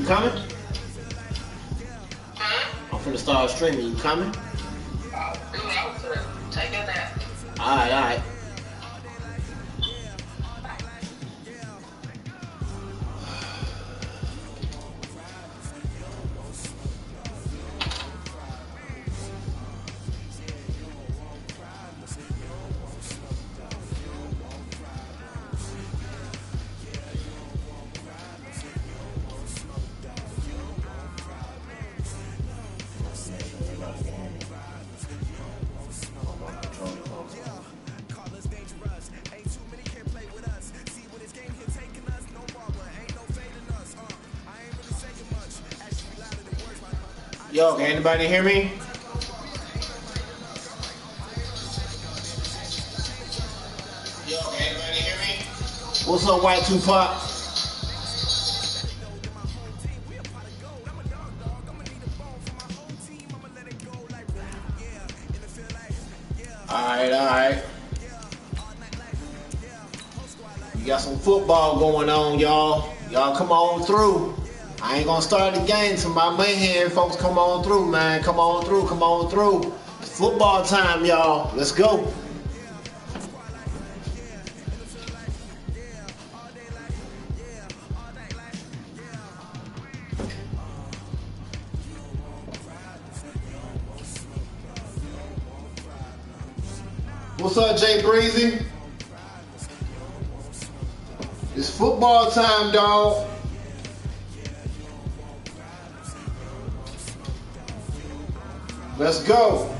coming? I'm finna start streaming. You coming? Take a nap. Alright. Yo, can anybody hear me? Yo, can anybody hear me? What's up, White Tupac? Alright. We got some football going on, y'all. Y'all come on through. I ain't gonna start the game till my Mayhem folks come on through, man. Come on through. It's football time, y'all. Let's go. What's up, Jay Breezy? It's football time, dog. Let's go.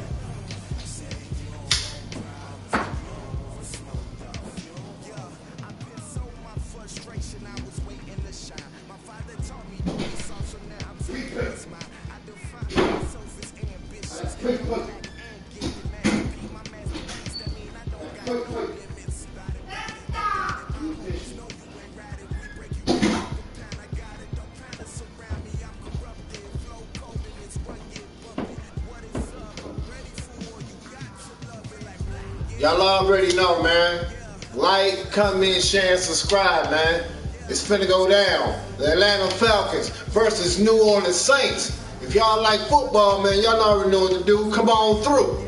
Y'all already know, man. Like, comment, share, and subscribe, man. It's finna go down. The Atlanta Falcons versus New Orleans Saints. If y'all like football, man, y'all already know what to do. Come on through.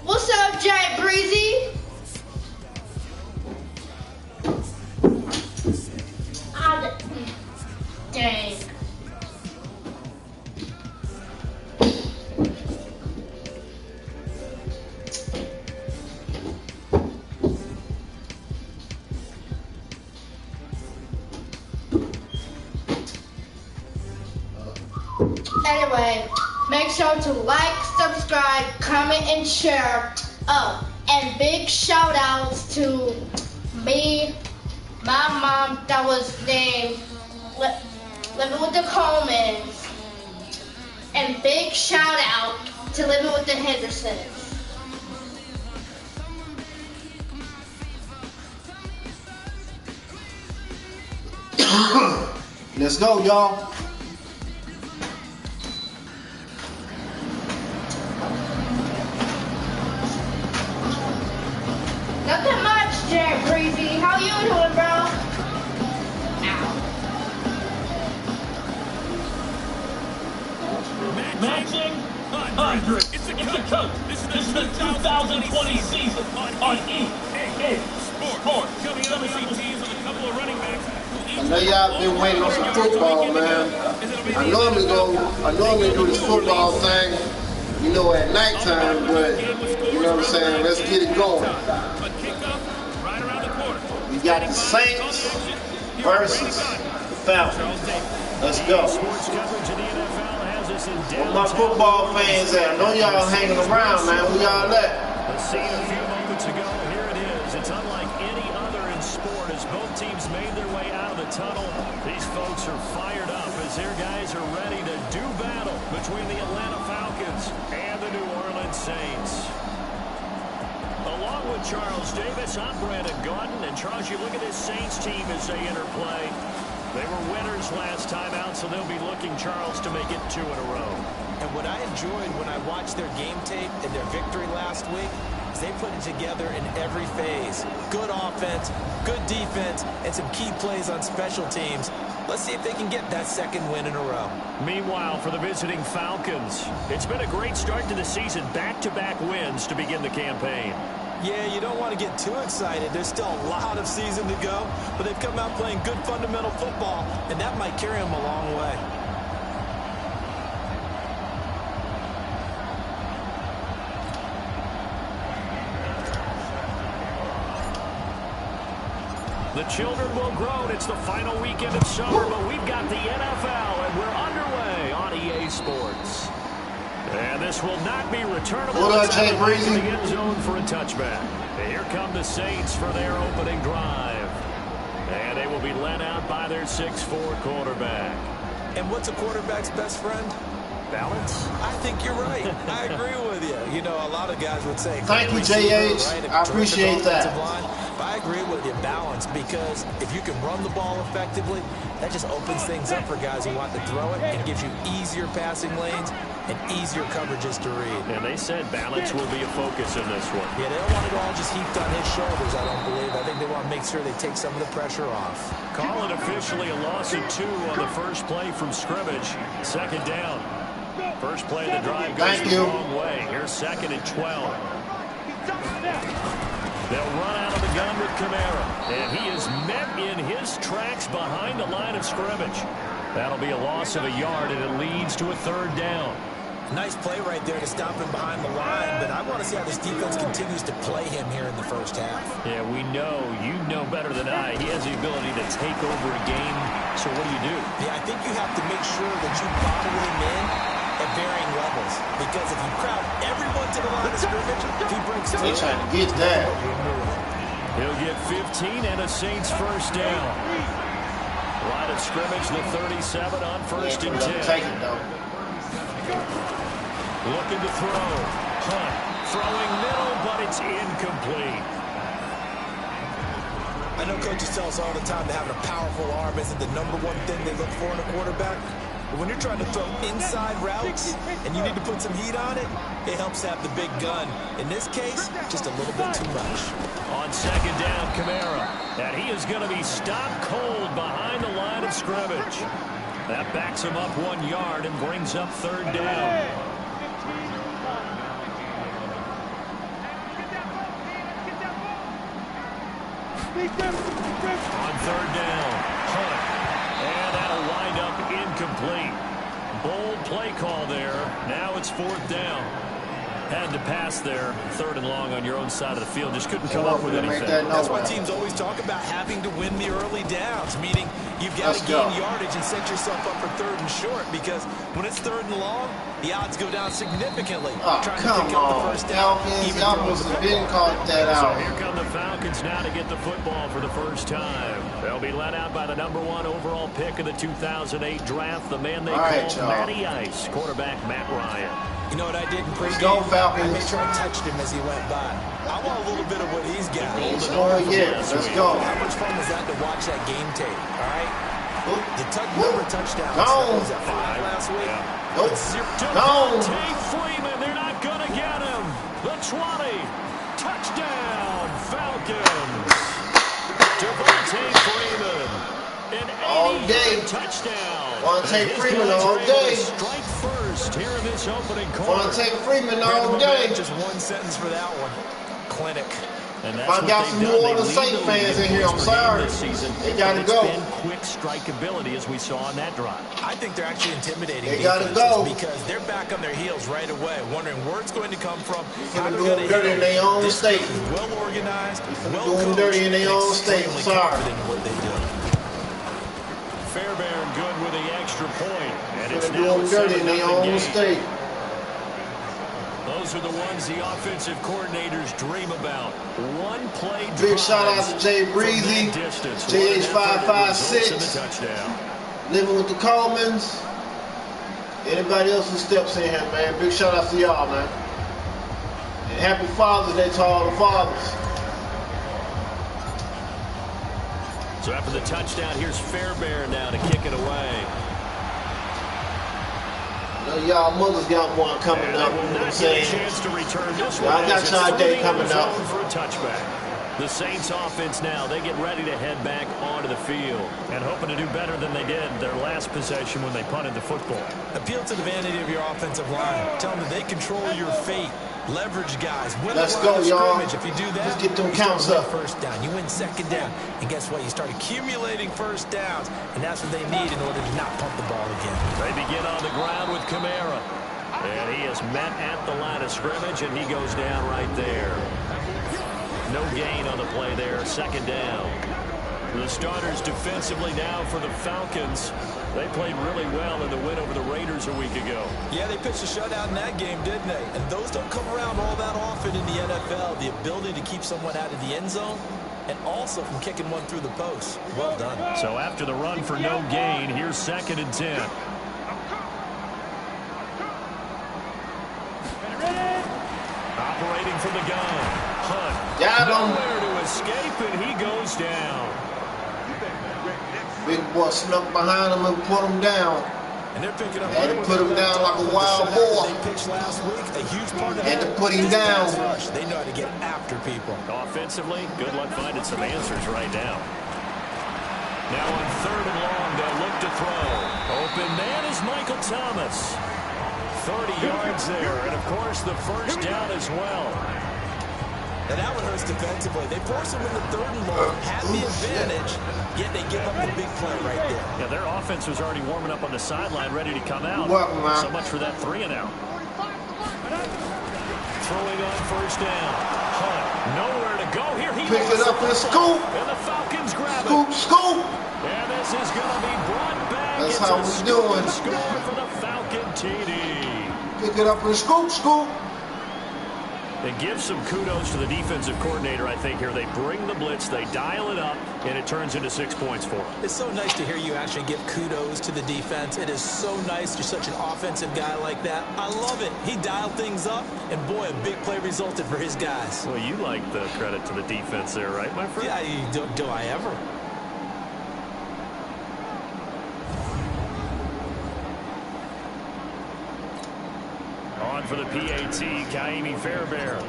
What's up, Jay Breezy? Dang. Anyway, make sure to like, subscribe, comment, and share. Oh, and big shout outs to me, my mom that was named Living with the Colemans, and big shout out to Living with the Hendersons. Let's go, y'all. Nothing much, Jay Breezy. How you doing, bro? Matching 100. It's the coach. This is the 2020 season on EA Sports. Coming up, we see teams with a couple of running backs. I know y'all been waiting on some football, man. I normally do this football thing, you know, at nighttime, but you know what I'm saying? Let's get it going. We got the Saints versus the Falcons. Let's go. Where my football fans at? I know y'all hanging around, man. Where y'all at? The scene a few moments ago. Here it is. It's unlike any other in sport as both teams made their way out of the tunnel. These folks are fired up as their guys are ready to do battle between the Atlanta Falcons Saints. Along with Charles Davis, I'm Brandon Gordon. And Charles, you look at this Saints team as they enter play. They were winners last time out, so they'll be looking, Charles, to make it 2 in a row. And what I enjoyed when I watched their game tape and their victory last week is they put it together in every phase. Good offense, good defense, and some key plays on special teams. Let's see if they can get that second win in a row. Meanwhile, for the visiting Falcons, it's been a great start to the season. Back-to-back wins to begin the campaign. Yeah, you don't want to get too excited. There's still a lot of season to go, but they've come out playing good fundamental football, and that might carry them a long way. The children will grow. It's the final weekend of summer, but we've got the NFL, and we're underway on EA Sports. And this will not be returnable. What up, Jay Breezy? In the end zone for a touchback. And here come the Saints for their opening drive. And they will be led out by their 6'4" quarterback. And what's a quarterback's best friend? Balance? I think you're right. I agree with you. You know, a lot of guys would say... Thank you, JH. Right? I appreciate that. But I agree with you, balance, because if you can run the ball effectively, that just opens things up for guys who want to throw it and gives you easier passing lanes and easier coverages to read. And they said balance will be a focus in this one. Yeah, they don't want it all just heaped on his shoulders, I don't believe. I think they want to make sure they take some of the pressure off. Call it officially a loss of 2 on the first play from scrimmage. Second down. First play of the drive goes the wrong way. Here's 2nd and 12. They'll run out of the gun with Kamara. And he is met in his tracks behind the line of scrimmage. That'll be a loss of a yard, and it leads to a 3rd down. Nice play right there to stop him behind the line, but I want to see how this defense continues to play him here in the first half. Yeah, we know. You know better than I. He has the ability to take over a game. So what do? Yeah, I think you have to make sure that you bottle him in at varying levels, because if you crowd everyone to the line of scrimmage, if he breaks through, they trying to get that. He'll get 15 and a Saints first down. Line of scrimmage, the 37 on 1st and 10. Take it, though. Looking to throw. Hunt throwing middle, but it's incomplete. I know coaches tell us all the time that having a powerful arm isn't the #1 thing they look for in a quarterback. But when you're trying to throw inside routes and you need to put some heat on it, it helps have the big gun. In this case, just a little bit too much. On 2nd down, Kamara. And he is going to be stopped cold behind the line of scrimmage. That backs him up 1 yard and brings up 3rd down. On 3rd down, Hunt. And that'll wind up incomplete. Bold play call there. Now it's 4th down. Had to pass there. 3rd and long on your own side of the field. Just couldn't come up with anything. That's why teams always talk about having to win the early downs, meaning you've got to gain yardage and set yourself up for 3rd and short, because when it's 3rd and long, the odds go down significantly. Oh, come on. Falcons almost didn't call that out. So here come the Falcons now to get the football for the first time. They'll be led out by the #1 overall pick of the 2008 draft, the man they call Matty Ice, quarterback Matt Ryan. You know what I did in pregame? Go Falcons. I made sure I touched him as he went by. I want a little bit of what he's got. Let's go. How much fun was that to watch that game tape, all right? The number of touchdowns. Gone. Was that 5 last week? Yeah. Devontae Freeman, they're not going to get him. The 20. Touchdown, Falcons. Devontae Freeman. An 80-yard touchdown. Devontae Freeman all day. Strike first here in this opening quarter. Devontae Freeman all day. Just one sentence for that one. Clinic. And if I got some New Orleans Saints fans in here, I'm sorry. They got to go. It's been quick strike ability, as we saw on that drive. I think they're actually intimidating. They got to go. Because they're back on their heels right away, wondering where it's going to come from. How they're going to dirty in their own state. Well organized, well doing dirty in their own state. I'm sorry. What they do. Fairbairn good with the extra point. And it's doing dirty in their own state. Those are the ones the offensive coordinators dream about. One play drive. Big shout out to Jay Breezy, JH556, living with the Colemans. Anybody else who steps in here, man, big shout out to y'all, man. And happy Father's Day to all the fathers. So after the touchdown, here's Fairbairn now to kick it away. Y'all mothers got one coming up. You know what I'm saying? Chance to return this one. Y'all got y'all day coming up. For a touchback. The Saints offense now, they get ready to head back onto the field and hoping to do better than they did their last possession when they punted the football. Appeal to the vanity of your offensive line. Tell them that they control your fate. Leverage guys. Let's go, y'all. If you do that, let's get them counts up. First down. You win second down. And guess what? You start accumulating first downs. And that's what they need in order to not pump the ball again. They begin on the ground with Kamara. And he is met at the line of scrimmage, and he goes down right there. No gain on the play there. Second down. The starters defensively now for the Falcons. They played really well in the win over the Raiders a week ago. Yeah, they pitched a shutout in that game, didn't they? And those don't come around all that often in the NFL. The ability to keep someone out of the end zone and also from kicking one through the post. Well done. So after the run for no gain, here's 2nd and 10. Operating from the gun. Hunt. Got him. Nowhere to escape, and he goes down. Big boy snuck behind him and put him down. And they're picking up. Had to put him down like a wild boar. They pitched last week. A huge part of Had that. to put him down. They know how to get after people. Offensively, good luck finding some answers right now. Now on 3rd and long, they'll look to throw. Open man is Michael Thomas. 30 yards there, and of course the first down as well. And that one hurts defensively. They force him in the 3rd and long, had the advantage, yet they give up the big play right there. Yeah, their offense was already warming up on the sideline, ready to come out. Welcome, man. So much for that 3 and out. Throwing on first down. Hunt, nowhere to go here. He Pick it up in the scoop. And the Falcons grab Scoop, it. scoop. And this is going to be brought back. That's It's how a we scoop doing. and score for the Falcon TD. Pick it up in the scoop, scoop. They give some kudos to the defensive coordinator, I think, here. They bring the blitz, they dial it up, and it turns into 6 points for them. It's so nice to hear you actually give kudos to the defense. It is so nice. You're such an offensive guy like that. I love it. He dialed things up, and boy, a big play resulted for his guys. Well, you like the credit to the defense there, right, my friend? Yeah, do I ever? On for the PAT, Kaimi Fairbairn.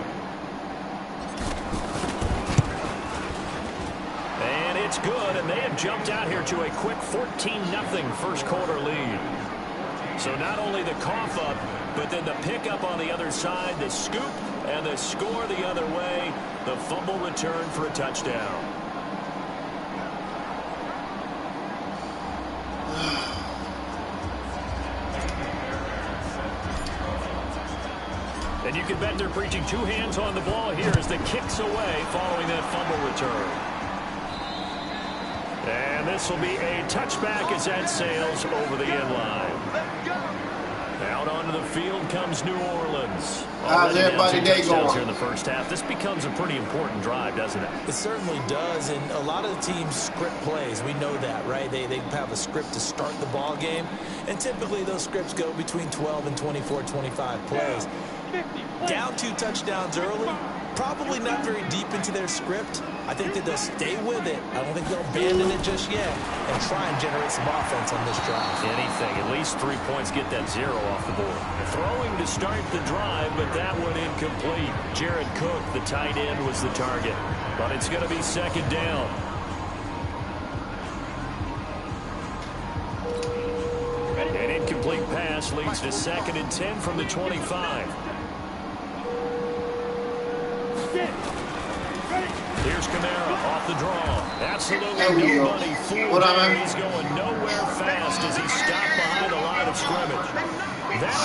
And it's good, and they have jumped out here to a quick 14-0 first quarter lead. So not only the cough up, but then the pickup on the other side, the scoop, and the score the other way, the fumble return for a touchdown. And you can bet they're preaching 2 hands on the ball here as the kicks away following that fumble return. And this will be a touchback as that sails over the end line. Out onto the field comes New Orleans. How's everybody day going? Here in the first half. This becomes a pretty important drive, doesn't it? It certainly does, and a lot of the teams script plays. We know that, right? They have a script to start the ball game, and typically those scripts go between 12 and 24, 25 plays. Down 2 touchdowns early, probably not very deep into their script. I think that they'll stay with it. I don't think they'll abandon it just yet and try and generate some offense on this drive. Anything, at least 3 points, get that 0 off the board. Throwing to start the drive, but that one incomplete. Jared Cook, the tight end, was the target. But it's going to be 2nd down. An incomplete pass leads to 2nd and 10 from the 25. Here's Kamara off the draw. Absolutely nobody fooled him. He's going nowhere fast as he's stopped behind the line of scrimmage.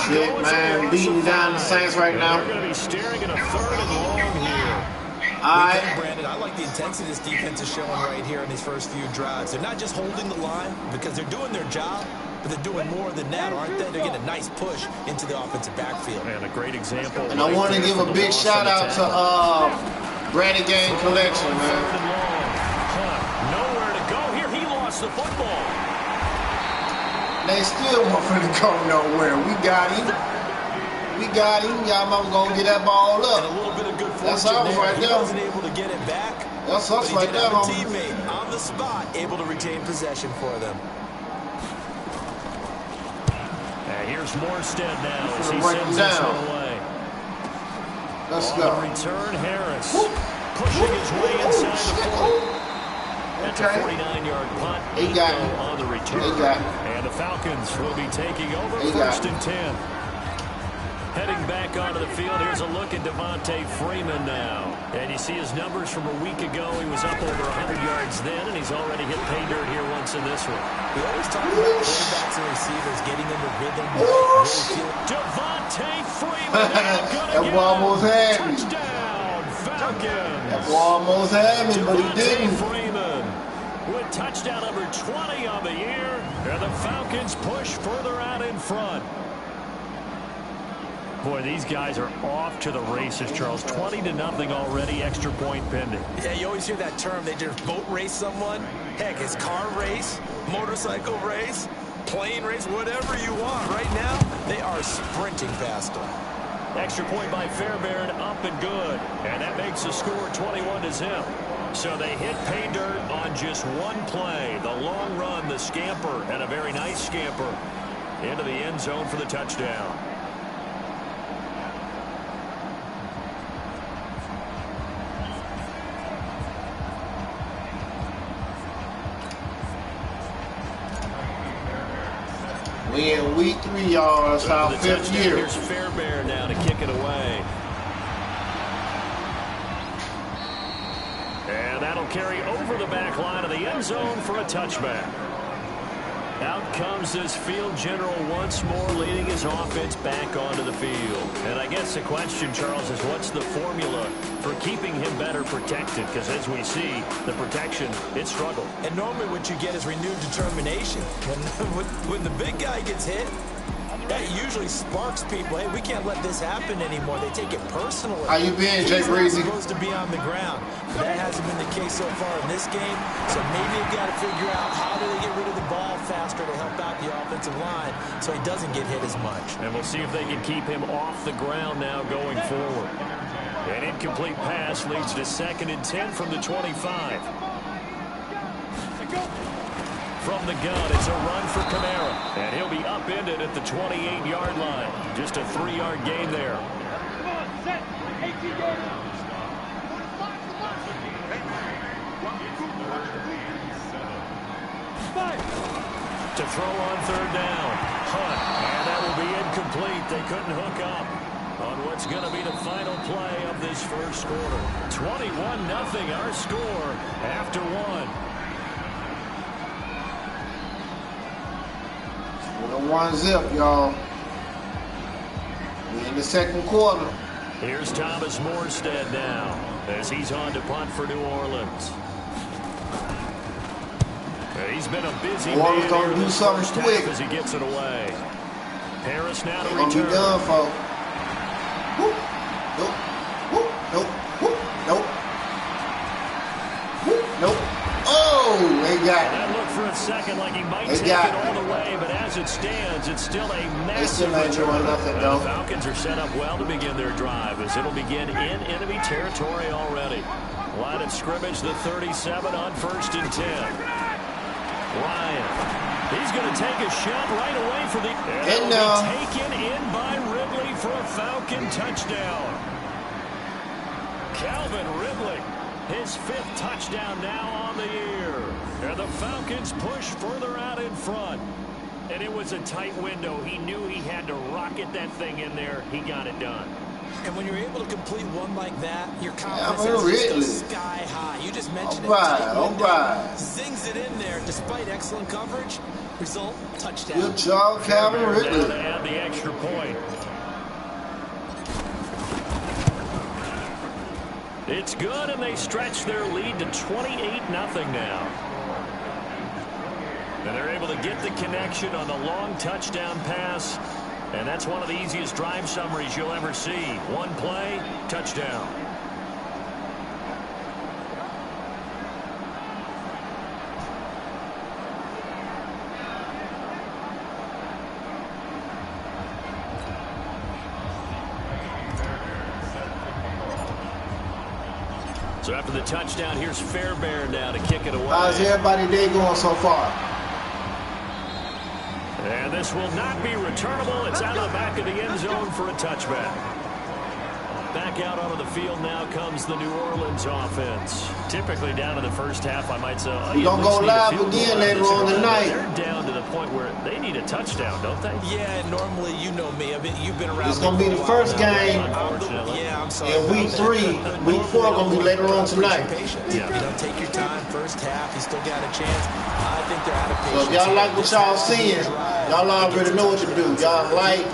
Shit, man. Beating down the Saints right now. They're going to be staring at a 3rd and long here. All right. Brandon, I like the intensity this defense is showing right here in these first few drives. They're not just holding the line because they're doing their job, but they're doing more than that, aren't they? They're getting a nice push into the offensive backfield. And a great example. And I want to give a big shout out to Brandon Game Collection, man. Nowhere to go here. He lost the football. They still want to go nowhere. We got him. We got him. Y'all mama gonna get that ball up. And a little bit of good That's fortune us there. right He there. wasn't able to get it back. That's but us he right did there, have a homie. teammate on the spot able to retain possession for them. And here's Morstead now as he break sends him this down. one away. Let's On go. the return, Harris pushing his way inside the 40. That's a 49-yard punt. He got it. On the return. He got it. And the Falcons will be taking over He got first it. and 10. Heading back onto the field, here's a look at Devontae Freeman now. And you see his numbers from a week ago. He was up over 100 yards then, and he's already hit pay dirt here once in this one. We always talk about quarterbacks and receivers getting into rhythm. Really Devontae Freeman now gonna That get boy almost had me. touchdown, Falcons. That boy almost had me, but he Devontae didn't. Freeman with touchdown number 20 on the year. And the Falcons push further out in front. Boy, these guys are off to the races, Charles. 20-0 already, extra point pending. Yeah, you always hear that term. They just boat race someone. Heck, it's car race, motorcycle race, plane race, whatever you want. Right now, they are sprinting past them. Extra point by Fairbairn, up and good. And that makes the score 21-0. So they hit pay dirt on just one play. The long run, the scamper, and a very nice scamper into the end zone for the touchdown. We in week 3, y'all. That's our 5th year. Here's Fairbairn now to kick it away. And that'll carry over the back line of the end zone for a touchback. Out comes this field general once more, leading his offense back onto the field. And I guess the question, Charles, is what's the formula for keeping him better protected? Because as we see, the protection, it struggled. And normally what you get is renewed determination. When the big guy gets hit, that usually sparks people. Hey, we can't let this happen anymore. They take it personally. How you been, Jay He's not Breezy? supposed to be on the ground. That hasn't been the case so far in this game. So maybe they've got to figure out how do they get rid of the ball faster to help out the offensive line so he doesn't get hit as much. And we'll see if they can keep him off the ground now going forward. An incomplete pass leads to 2nd and 10 from the 25. From the gun, it's a run for Kamara. And he'll be upended at the 28-yard line. Just a 3-yard gain there. To throw on 3rd down. Hunt. And that will be incomplete. They couldn't hook up on what's going to be the final play of this first quarter. 21-0 our score after 1. With a 1-zip, y'all. We in the 2nd quarter. Here's Thomas Morstead now as he's on to punt for New Orleans. He's been a busy man gonna do something quick as he gets it away. Harris now to They're gonna be return. done, folks. Whoop. Nope. Whoop. Nope. Whoop. Nope. Whoop. Nope. Oh, they got it. That looked for a second like he might They take got it all it. the way, but as it stands, it's still a They still massive ain't doing return. nothing, And though. the Falcons are set up well to begin their drive as it'll begin in enemy territory already. Line of scrimmage, the 37 on 1st and 10. Ryan, he's going to take a shot right away for the... And it'll be taken in by Ridley for a Falcon touchdown. Calvin Ridley, his 5th touchdown now on the year. And the Falcons push further out in front. And it was a tight window. He knew he had to rocket that thing in there. He got it done. And when you're able to complete one like that, your Yeah, confidence is really. just sky high. You just mentioned All it. right, Tight all window, right. zings it in there despite excellent coverage. Result, touchdown. Good job, Calvin Now to Ridley. add the extra point. It's good, and they stretch their lead to 28-0 now. And they're able to get the connection on the long touchdown pass. And that's one of the easiest drive summaries you'll ever see. One play, touchdown. So after the touchdown, here's Fairbairn now to kick it away. How's everybody day going so far? And this will not be returnable. It's out of the back of the end zone for a touchback. Back out onto the field now comes the New Orleans offense. Typically down to the first half, I might say. We're going to go live again later on tonight. They're down to the point where they need a touchdown, don't they? Yeah, normally, you know me. You've been around. It's going to be the first game I'm sorry. in week 3. Week 4 going to be later on tonight. Yeah. You know, take your time. First half, you still got a chance. I think they're out of patience. So if y'all like what y'all seeing, y'all already know what to do. Y'all like,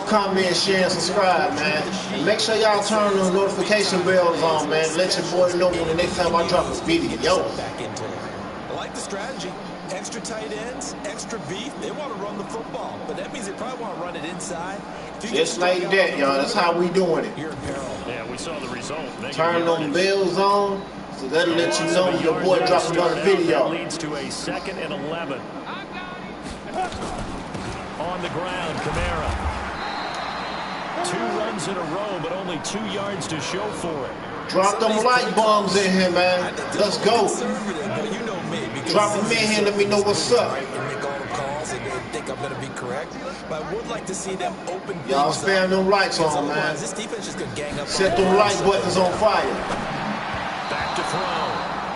comment, share, and subscribe, man. And make sure y'all turn those notification bells on, man. Let your boy know when the next time I drop a video. Back into it. I like the strategy. Extra tight ends, extra beef. They want to run the football, but that means they probably want to run it inside. Just like that, y'all. That's how we doing it. You're in peril. Yeah, we saw the result. Turn them bells on, so that'll let you know when your boy drops another video. That leads to a 2nd and 11. On the ground, Kamara. 2 runs in a row, but only 2 yards to show for it. Drop them light bombs in here, man. Let's go. You know me. Drop them in here, let me know what's up. And make all the calls and they think I'm going to be correct. But I would like to see them open. Y'all spam them lights on, man. This defense just going to gang up. Set them light buttons on fire. Back to throw.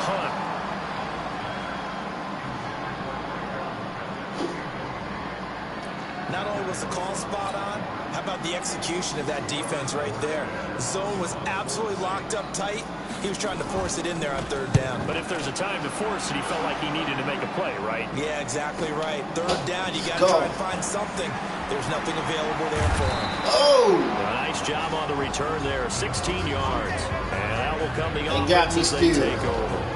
Hunt. Not only was the call spot on, how about the execution of that defense right there? The zone was absolutely locked up tight. He was trying to force it in there on 3rd down. But if there's a time to force it, he felt like he needed to make a play, right? Yeah, exactly right. 3rd down, you got to try and find something. There's nothing available there for him. Oh! A nice job on the return there, 16 yards. And that will come the They got offense me as they still. take over.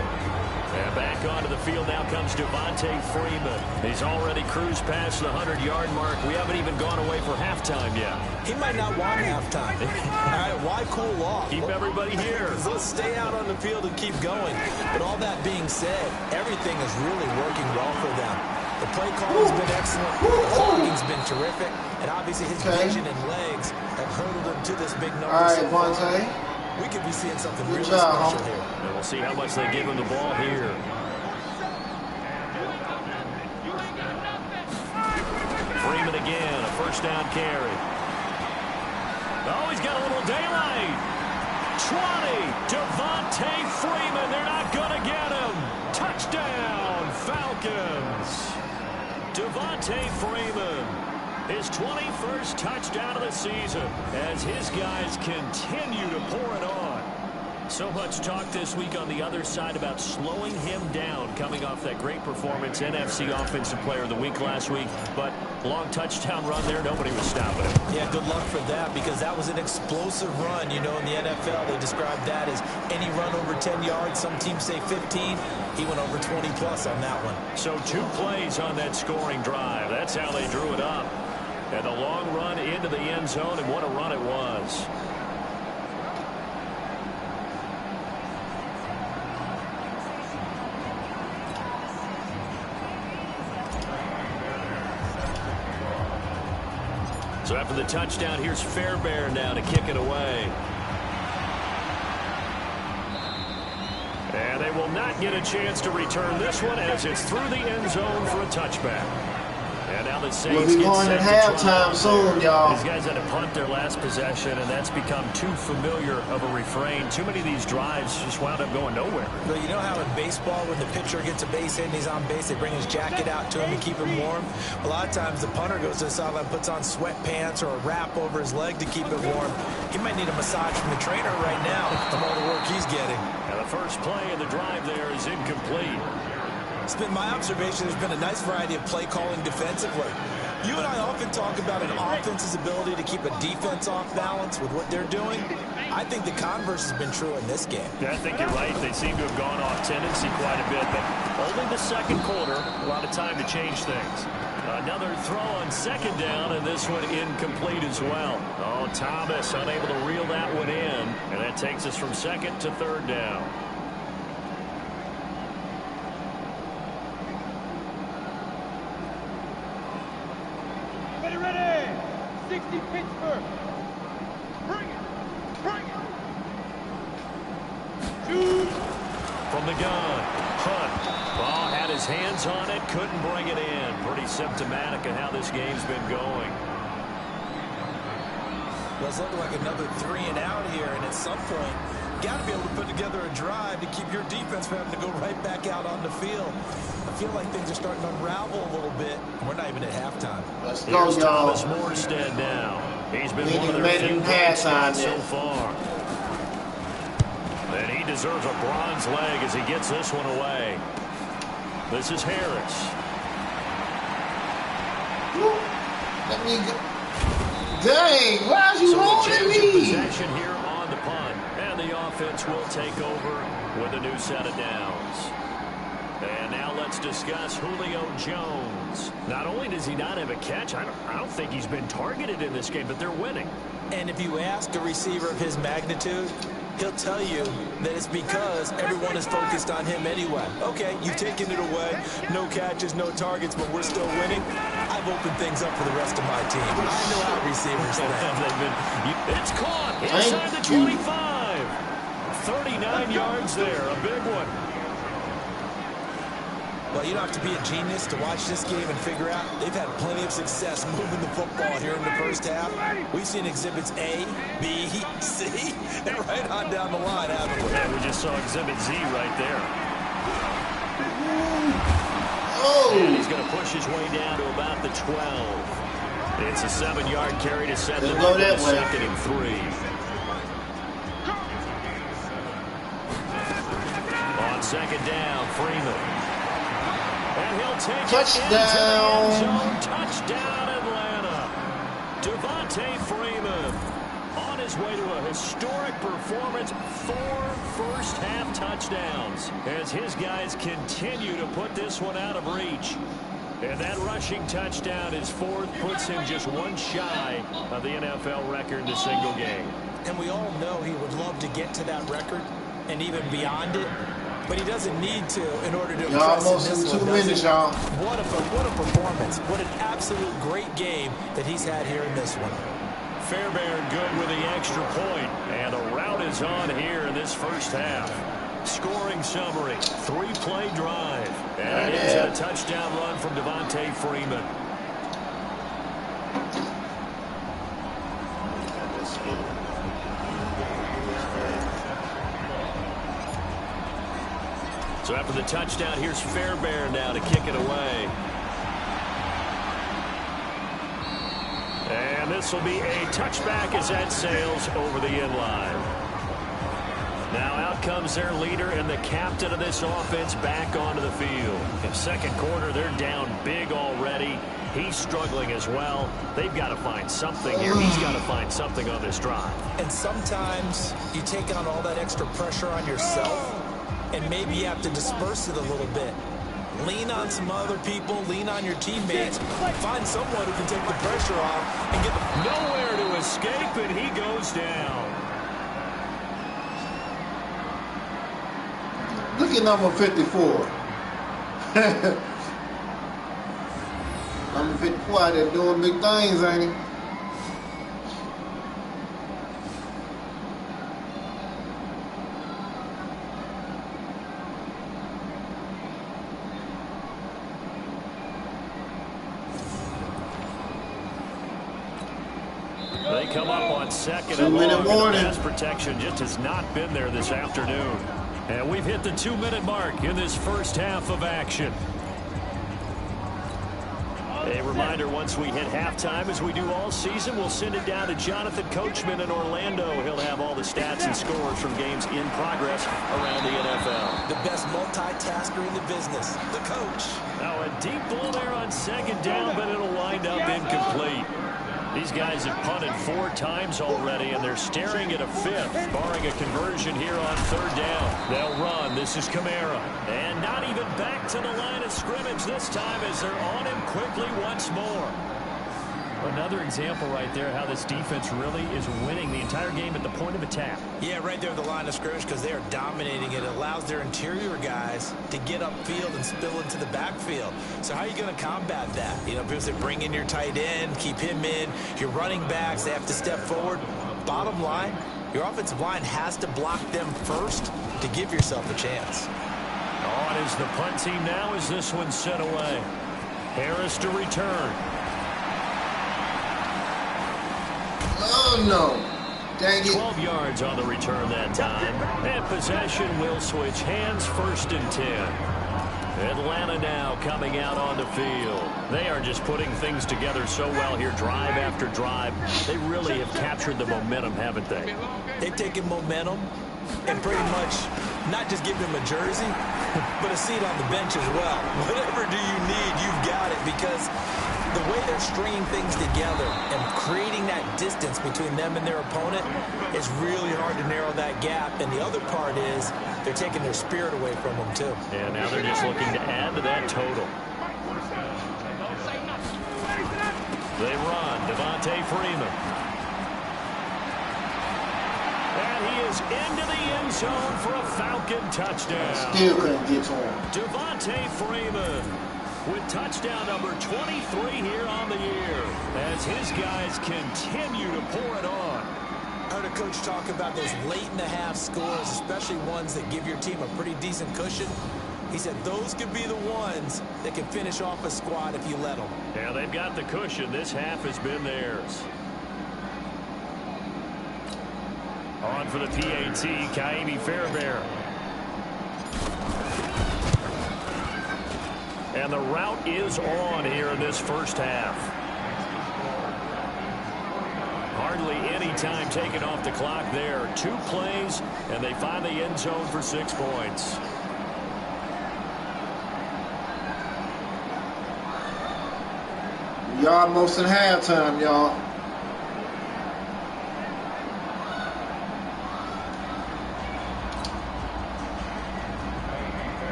And back onto the field now comes Devontae Freeman. He's already cruised past the 100-yard mark. We haven't even gone away for halftime yet. He might not want halftime. All right, why cool off? Keep everybody here. Let's stay out on the field and keep going. But all that being said, everything is really working well for them. The play calling's been excellent. The blocking's been terrific. And obviously his vision and legs have hurdled him to this big number. All right, so far. Vontae. We could be seeing something Good really job, special huh? here. And we'll see how much they give him the ball here. Freeman again, a 1st down carry. Oh, he's got a little daylight. 20, Devontae Freeman. They're not going to get him. Touchdown, Falcons. Devontae Freeman. His 21st touchdown of the season as his guys continue to pour it on. So much talk this week on the other side about slowing him down coming off that great performance, NFC Offensive Player of the Week last week. But long touchdown run there, nobody was stopping him. Yeah, good luck for that because that was an explosive run. You know, in the NFL, they describe that as any run over 10 yards. Some teams say 15. He went over 20 plus on that one. So 2 plays on that scoring drive. That's how they drew it up. And a long run into the end zone, and what a run it was. So after the touchdown, here's Fairbairn now to kick it away. And they will not get a chance to return this one as it's through the end zone for a touchback. And now the Saints We'll be going at halftime soon, y'all. These guys had to punt their last possession, and that's become too familiar of a refrain. Too many of these drives just wound up going nowhere. But you know how in baseball, when the pitcher gets a base hit and he's on base, they bring his jacket out to him to keep him warm? A lot of times the punter goes to the sideline, puts on sweatpants or a wrap over his leg to keep it warm. He might need a massage from the trainer right now from all the work he's getting. And the first play of the drive there is incomplete. It's been my observation there's been a nice variety of play calling defensively. You and I often talk about an offense's ability to keep a defense off balance with what they're doing. I think the converse has been true in this game. Yeah, I think you're right. They seem to have gone off tendency quite a bit, but only the 2nd quarter, a lot of time to change things. Another throw on 2nd down, and this one incomplete as well. Oh, Thomas unable to reel that one in, and that takes us from 2nd to 3rd down. Ready! 60 Pittsburgh! Bring it! Bring it! Shoot! from the gun. Hunt. Ball had his hands on it, couldn't bring it in. Pretty symptomatic of how this game's been going. Well, it's looking like another 3 and out here, and at some point, you got to be able to put together a drive to keep your defense from having to go right back out on the field. I feel like things are starting to unravel a little bit. We're not even at halftime. Let's go, Here's y'all. Thomas Morstead now. He's been one of their made few him pass on so it. far. And he deserves a bronze leg as he gets this one away. This is Harris. Let me go. Dang, why are you So holding a change of me? possession here on the punt. And the offense will take over with a new set of downs. And now let's discuss Julio Jones. Not only does he not have a catch, I don't think he's been targeted in this game, but they're winning. And if you ask a receiver of his magnitude, he'll tell you that it's because everyone is focused on him anyway. Okay, you've taken it away. No catches, no targets, but we're still winning. I've opened things up for the rest of my team. I know how receivers think. It's caught inside the 25. 39 yards there, a big one. Well, you don't have to be a genius to watch this game and figure out they've had plenty of success moving the football here in the first half. We've seen exhibits A, B, C, and right on down the line, haven't we? Yeah, we just saw exhibit Z right there. Oh! And he's going to push his way down to about the 12. It's a 7-yard carry to set them up with a 2nd and 3. On 2nd down, Freeman. And he'll take Touchdown. it into the end zone. Touchdown, Atlanta. Devontae Freeman on his way to a historic performance. 4 first-half touchdowns as his guys continue to put this one out of reach. And that rushing touchdown, his 4th, puts him just 1 shy of the NFL record in a single game. And we all know he would love to get to that record and even beyond it. But he doesn't need to in order to impress Almost in this in 2 one, minutes, y'all. What a performance. What an absolute great game that he's had here in this one. Fairbairn good with the extra point, and the route is on here in this first half. Scoring summary, 3-play drive, and it is a touchdown run from Devontae Freeman. So after the touchdown, here's Fairbairn now to kick it away. And this will be a touchback as that sails over the end line. Now out comes their leader and the captain of this offense back onto the field. In second quarter, they're down big already. He's struggling as well. They've got to find something here. He's got to find something on this drive. And sometimes you take on all that extra pressure on yourself, and maybe you have to disperse it a little bit. Lean on some other people, lean on your teammates, find someone who can take the pressure off and get nowhere to escape, and he goes down. Look at number 54. Number 54 out there doing big things, ain't he? They come up on 2nd and 2-minute long. warning. Pass protection just has not been there this afternoon. And we've hit the 2-minute mark in this first half of action. A reminder, once we hit halftime, as we do all season, we'll send it down to Jonathan Coachman in Orlando. He'll have all the stats and scores from games in progress around the NFL. the best multitasker in the business, the coach. Now a deep ball there on 2nd down, but it'll wind up incomplete. These guys have punted 4 times already, and they're staring at a 5th, barring a conversion here on 3rd down. They'll run. This is Kamara. And not even back to the line of scrimmage this time as they're on him quickly once more. Another example right there how this defense really is winning the entire game at the point of attack. Yeah, right there at the line of scrimmage because they are dominating it. It allows their interior guys to get upfield and spill into the backfield. So how are you going to combat that? You know, people say bring in your tight end, keep him in. Your running backs, they have to step forward. Bottom line, your offensive line has to block them first to give yourself a chance. On is the punt team now as this one's sent away. Harris to return. Oh, no. Dang it. 12 yards on the return that time. And possession will switch hands, 1st and 10. Atlanta now coming out on the field. They are just putting things together so well here, drive after drive. They really have captured the momentum, haven't they? They've taken momentum and pretty much not just given him a jersey, but a seat on the bench as well. Whatever do you need, you've got it, because the way they're stringing things together and creating that distance between them and their opponent is really hard to narrow that gap. And the other part is they're taking their spirit away from them, too. And now they're just looking to add to that total. They run. Devontae Freeman. And he is into the end zone for a Falcon touchdown. Still couldn't get to him. Devontae Freeman with touchdown number 23 here on the year as his guys continue to pour it on. I heard a coach talk about those late-in-the-half scores, especially ones that give your team a pretty decent cushion. He said those could be the ones that can finish off a squad if you let them. Yeah, they've got the cushion. This half has been theirs. On for the PAT, Kaimi Fairbairn. And the route is on here in this first half. Hardly any time taken off the clock there. 2 plays, and they find the end zone for 6 points. Y'all almost in halftime, y'all.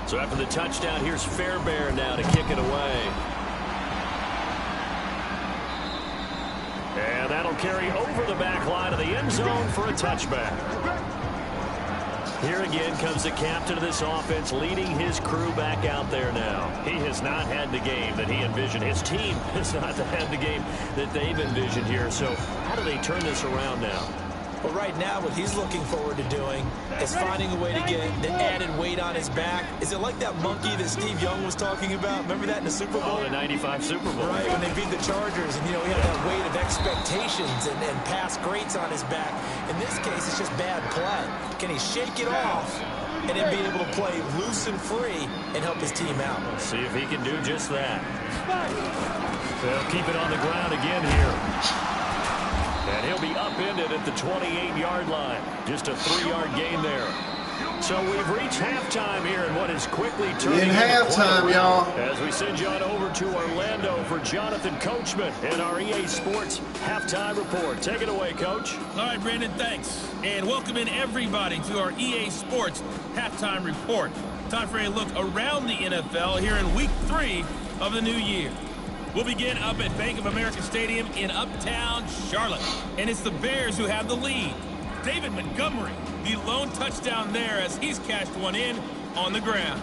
So after the touchdown, here's Fairbairn now to kick it away. And that'll carry over the back line of the end zone for a touchback. Here again comes the captain of this offense, leading his crew back out there now. He has not had the game that he envisioned. His team has not had the game that they've envisioned here. So how do they turn this around now? Well, right now, what he's looking forward to doing is finding a way to get the added weight on his back. Is it like that monkey that Steve Young was talking about? Remember that in the Super Bowl? Oh, the 95 Super Bowl. Right, when they beat the Chargers, and, you know, he had that weight of expectations and past greats on his back. In this case, it's just bad play. Can he shake it off and then be able to play loose and free and help his team out? Let's see if he can do just that. They'll keep it on the ground again here. And he'll be upended at the 28-yard line. Just a 3-yard gain there. So we've reached halftime here in what is quickly turning in halftime, y'all. As we send you on over to Orlando for Jonathan Coachman in our EA Sports Halftime Report. Take it away, Coach. All right, Brandon, thanks. And welcome in everybody to our EA Sports Halftime Report. Time for a look around the NFL here in Week 3 of the new year. We'll begin up at Bank of America Stadium in Uptown Charlotte. And it's the Bears who have the lead. David Montgomery, the lone touchdown there as he's cashed one in on the ground.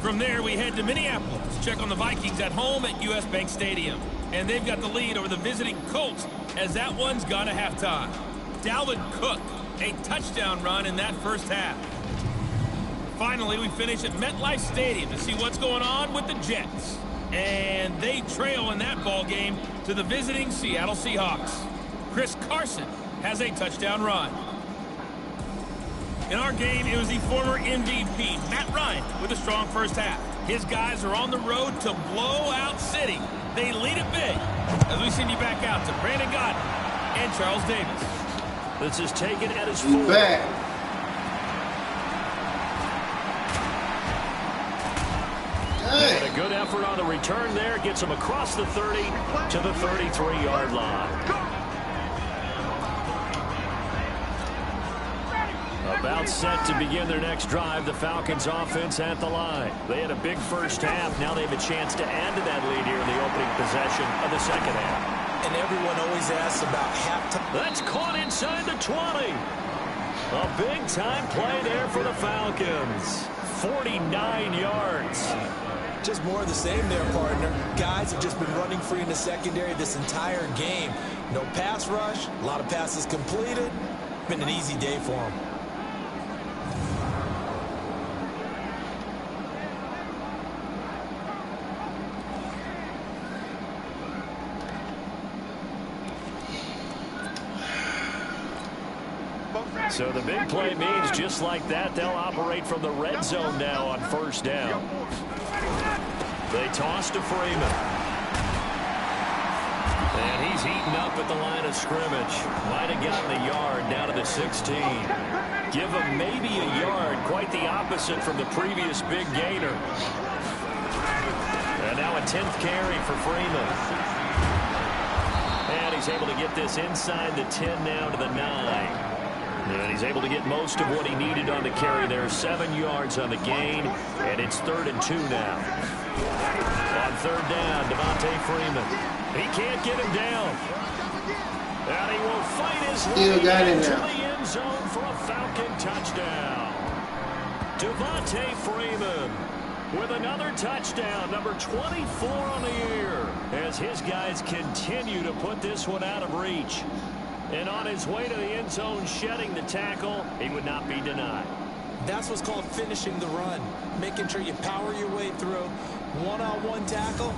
From there, we head to Minneapolis to check on the Vikings at home at US Bank Stadium. And they've got the lead over the visiting Colts as that one's gone to halftime. Dalvin Cook, a touchdown run in that first half. Finally, we finish at MetLife Stadium to see what's going on with the Jets. And they trail in that ball game to the visiting Seattle Seahawks. Chris Carson has a touchdown run. In our game, it was the former MVP, Matt Ryan, with a strong first half. His guys are on the road to Blowout City. They lead it big. As we send you back out to Brandon Godden and Charles Davis. This is taken at his He's 4. back. And a good effort on the return there. Gets him across the 30 to the 33-yard line. About set to begin their next drive. The Falcons offense at the line. They had a big first half. Now they have a chance to add to that lead here in the opening possession of the second half. And everyone always asks about halftime. That's caught inside the 20. A big-time play there for the Falcons. 49 yards. Just more of the same there, partner. Guys have just been running free in the secondary this entire game. No pass rush, a lot of passes completed. been an easy day for him. So the big play means just like that, they'll operate from the red zone now on first down. They toss to Freeman. And he's heating up at the line of scrimmage. Might have gotten a yard down to the 16. Give him maybe a yard, quite the opposite from the previous big gainer. And now a 10th carry for Freeman. And he's able to get this inside the 10 now to the 9. And he's able to get most of what he needed on the carry there. 7 yards on the gain, and it's 3rd and 2 now. On 3rd down, Devontae Freeman. He can't get him down. And he will fight his way into the end zone for a Falcon touchdown. Devontae Freeman with another touchdown, number 24 on the year, as his guys continue to put this one out of reach. And on his way to the end zone, shedding the tackle, he would not be denied. That's what's called finishing the run. Making sure you power your way through. One-on-one tackle.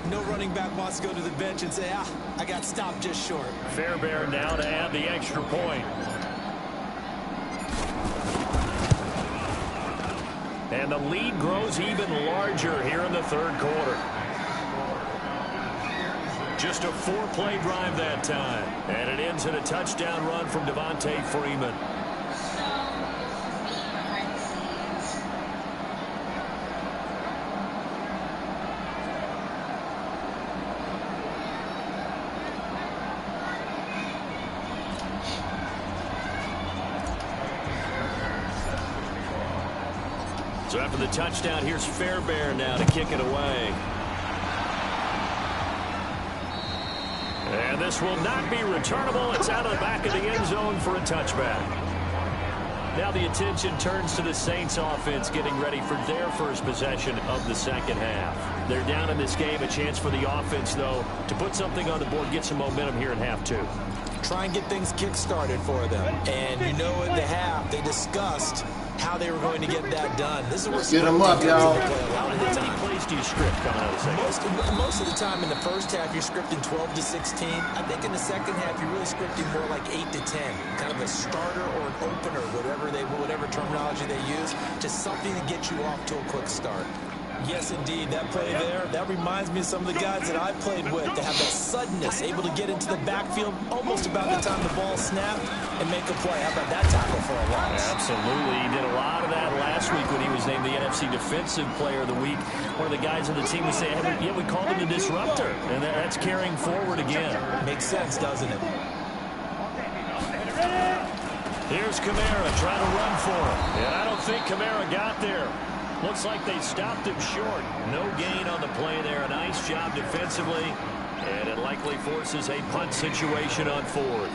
No running back wants to go to the bench and say, I got stopped just short. Fairbairn now to add the extra point. And the lead grows even larger here in the 3rd quarter. Just a 4-play drive that time. And it ends in a touchdown run from Devontae Freeman. So after the touchdown, here's Fairbairn now to kick it away. And this will not be returnable. It's out of the back of the end zone for a touchback. Now the attention turns to the Saints offense getting ready for their first possession of the second half. They're down in this game. A chance for the offense, though, to put something on the board, get some momentum here in half 2. Try and get things kick-started for them. And you know at the half, they discussed how they were going to get that done. This is where get them up, y'all. How many plays do you script coming out of the second? Most of the time in the first half, you're scripting 12 to 16. I think in the second half, you're really scripting more like 8 to 10. Kind of a starter or an opener, whatever terminology they use. Just something to get you off to a quick start. Yes, indeed. That play there, that reminds me of some of the guys that I played with to have that suddenness, able to get into the backfield almost about the time the ball snapped and make a play. How about that tackle for a loss? Absolutely. He did a lot of that last week when he was named the NFC Defensive Player of the Week. One of the guys on the team would say, hey, yeah, we called him the disruptor. And that's carrying forward again. Makes sense, doesn't it? Here's Kamara trying to run for him. And I don't think Kamara got there. Looks like they stopped him short. No gain on the play there. A nice job defensively. And it likely forces a punt situation on 4th.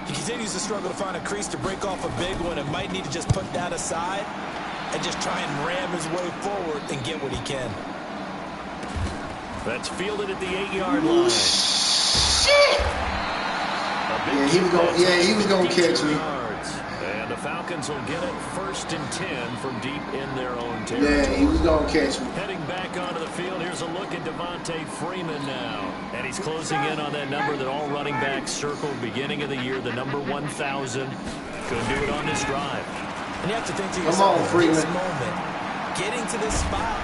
He continues to struggle to find a crease to break off a big one and might need to just put that aside and just try and ram his way forward and get what he can. That's fielded at the 8-yard line. Shit! He was going to catch me. And the Falcons will get it 1st and 10 from deep in their own territory. Yeah, he was going to catch me. Heading back onto the field, here's a look at Devontae Freeman now. And he's closing in on that number that all running backs circled beginning of the year, the number 1,000. Couldn't do it on this drive. And you have to think to yourself, come on, Freeman. This moment, getting to this spot,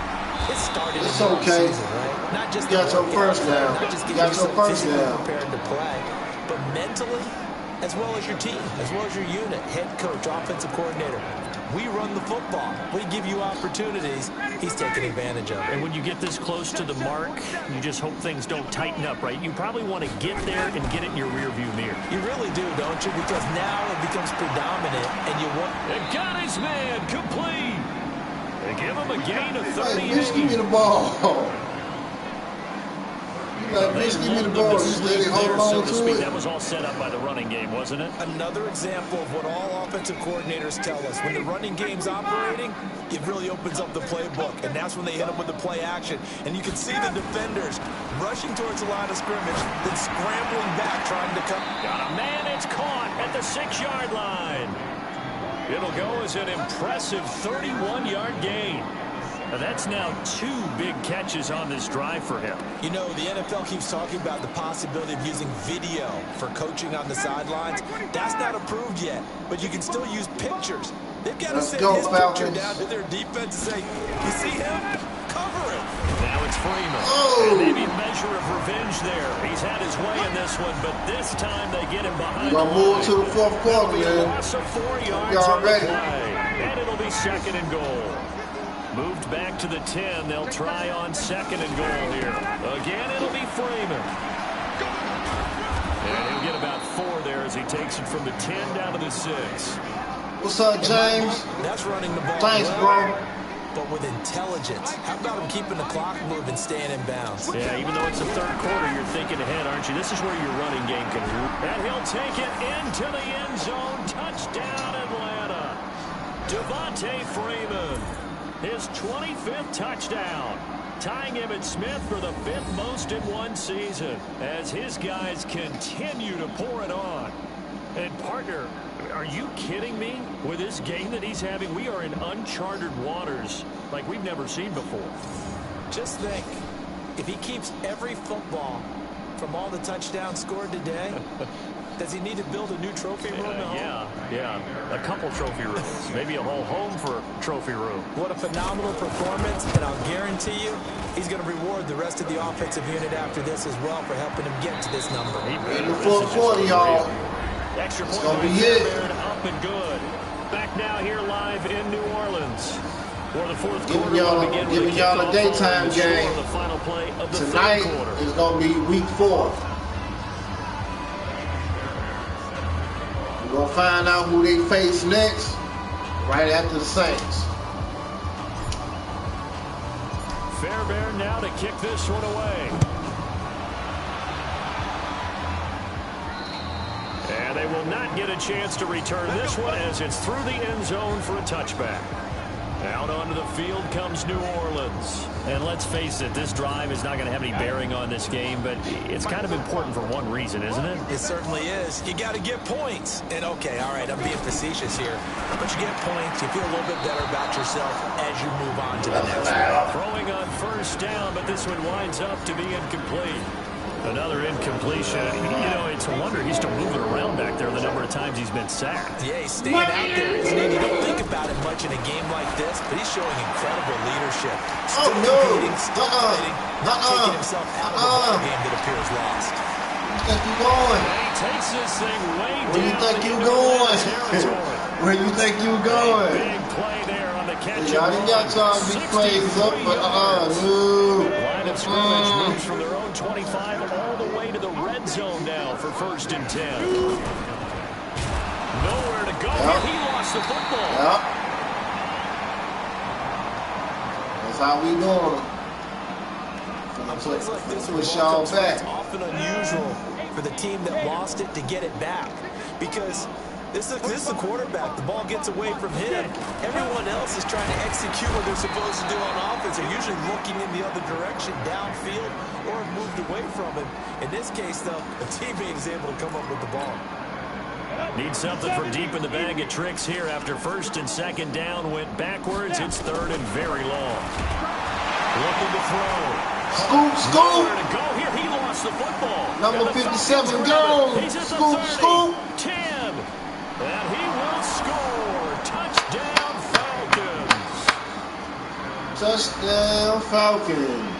it started it's in the okay. season, right? Not just you got your first down. Not just you got your first down. Prepared to play, but mentally, as well as your team, as well as your unit, head coach, offensive coordinator. We run the football. We give you opportunities. He's taking advantage of it. And when you get this close to the mark, you just hope things don't tighten up, right? You probably want to get there and get it in your rearview mirror. You really do, don't you? Because now it becomes predominant, and you want... And got his man complete. They give him a gain of 38. Hey, bitch, give me the ball. Just give me the ball. You steady hold on to it. That was all set up by the running game, wasn't it? Another example of what all offensive coordinators tell us. When the running game's operating, it really opens up the playbook, and that's when they hit them with the play action. And you can see the defenders rushing towards the line of scrimmage, then scrambling back, trying to come. Got a man, it's caught at the 6-yard line. It'll go as an impressive 31-yard gain. Now that's now 2 big catches on this drive for him. You know, the NFL keeps talking about the possibility of using video for coaching on the sidelines. That's not approved yet, but you can still use pictures. They've got to send his picture down to their defense and say, you see him? Cover it. Now it's Freeman. Oh. And maybe a measure of revenge there. He's had his way in this one, but this time they get him behind. We're going to move to the 4th quarter, man. Loss of 4 yards Y'all on the ready? play. And it'll be 2nd and goal. Moved back to the 10. They'll try on 2nd and goal here. Again, it'll be Freeman. And he'll get about 4 there as he takes it from the 10 down to the 6. What's up, James? That's running the ball. Thanks, bro. But with intelligence. How about him keeping the clock moving, staying in bounds? Yeah, even though it's the 3rd quarter, you're thinking ahead, aren't you? This is where your running game can move. And he'll take it into the end zone. Touchdown, Atlanta. Devontae Freeman. His 25th touchdown, tying Emmitt Smith for the 5th most in one season as his guys continue to pour it on. And, partner, are you kidding me? With this game that he's having, we are in uncharted waters like we've never seen before. Just think, if he keeps every football from all the touchdowns scored today, does he need to build a new trophy room at home? Yeah. A couple trophy rooms. Maybe a whole home for a trophy room. What a phenomenal performance, and I'll guarantee you he's going to reward the rest of the offensive unit after this as well for helping him get to this number. In the 4th quarter, y'all. Extra It's point going to be by it. Fairbairn, up and good. Back now here live in New Orleans. For the 4th quarter, Giving y'all a daytime game. The final play of the Tonight 3rd quarter. is going to be week 4. We're going to find out who they face next right after the Saints. Fairbairn now to kick this one away. And they will not get a chance to return this one as it's through the end zone for a touchback. Out onto the field comes New Orleans. And let's face it, this drive is not going to have any bearing on this game, but it's kind of important for one reason, isn't it? It certainly is. You got to get points. And, okay, all right, I'm being facetious here. But you get points, you feel a little bit better about yourself as you move on to the next one. Throwing on 1st down, but this one winds up to be incomplete. Another incompletion. You know, it's a wonder he's still moving around back there the number of times he's been sacked. Yeah, he's staying out there, isn't he? You don't think about it much in a game like this, but he's showing incredible leadership. Still competing, still fighting, not taking himself out of the ball game that appears lost. Where you think you going? He takes this thing way Where you down think you into going? the territory. Where you think you going? Big play there on the catch. Y'all didn't got y'all big plays up, but no. Line of scrimmage moves from their own 25 all the way to the red zone now for 1st and 10. Nowhere to go. Yep. He lost the football. Yep. That's how we doing. Plays like this Push y'all back. it's often unusual for the team that lost it to get it back because this is the quarterback. The ball gets away from him. Everyone else is trying to execute what they're supposed to do on offense. They're usually looking in the other direction, downfield, or have moved away from him. In this case, though, a teammate is able to come up with the ball. Need something from deep in the bag of tricks here after 1st and 2nd down went backwards. It's 3rd and very long. Looking to throw. Scoop. Nowhere to go here. He lost the football. Number 57, go. He's at the 30, Scoop. 10. And he will score. Touchdown, Falcons. Touchdown, Falcons.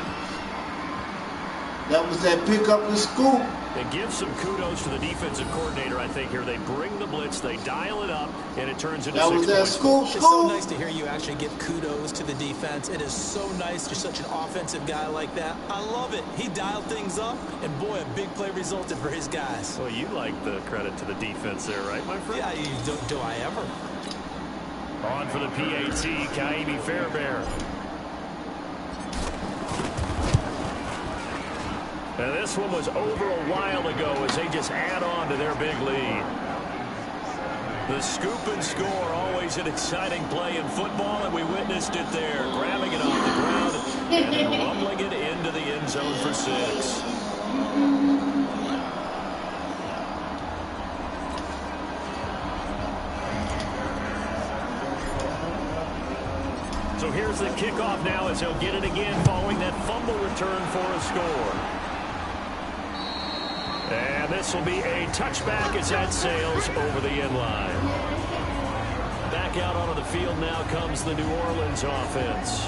That was that pick up and scoop. And give some kudos to the defensive coordinator, I think, here. They bring the blitz, they dial it up, and it turns into 6 points. That was that scoop. It's so nice to hear you actually give kudos to the defense. It is so nice you're such an offensive guy like that. I love it. He dialed things up, and boy, a big play resulted for his guys. Well, you like the credit to the defense there, right, my friend? Yeah, do I ever? On for the PAT, Kaimi Fairbairn. Now, this one was over a while ago as they just add on to their big lead. The scoop and score, always an exciting play in football, and we witnessed it there, grabbing it off the ground and then rumbling it into the end zone for 6. So here's the kickoff now as they'll get it again following that fumble return for a score. And this will be a touchback as that sails over the end line. Back out onto the field now comes the New Orleans offense.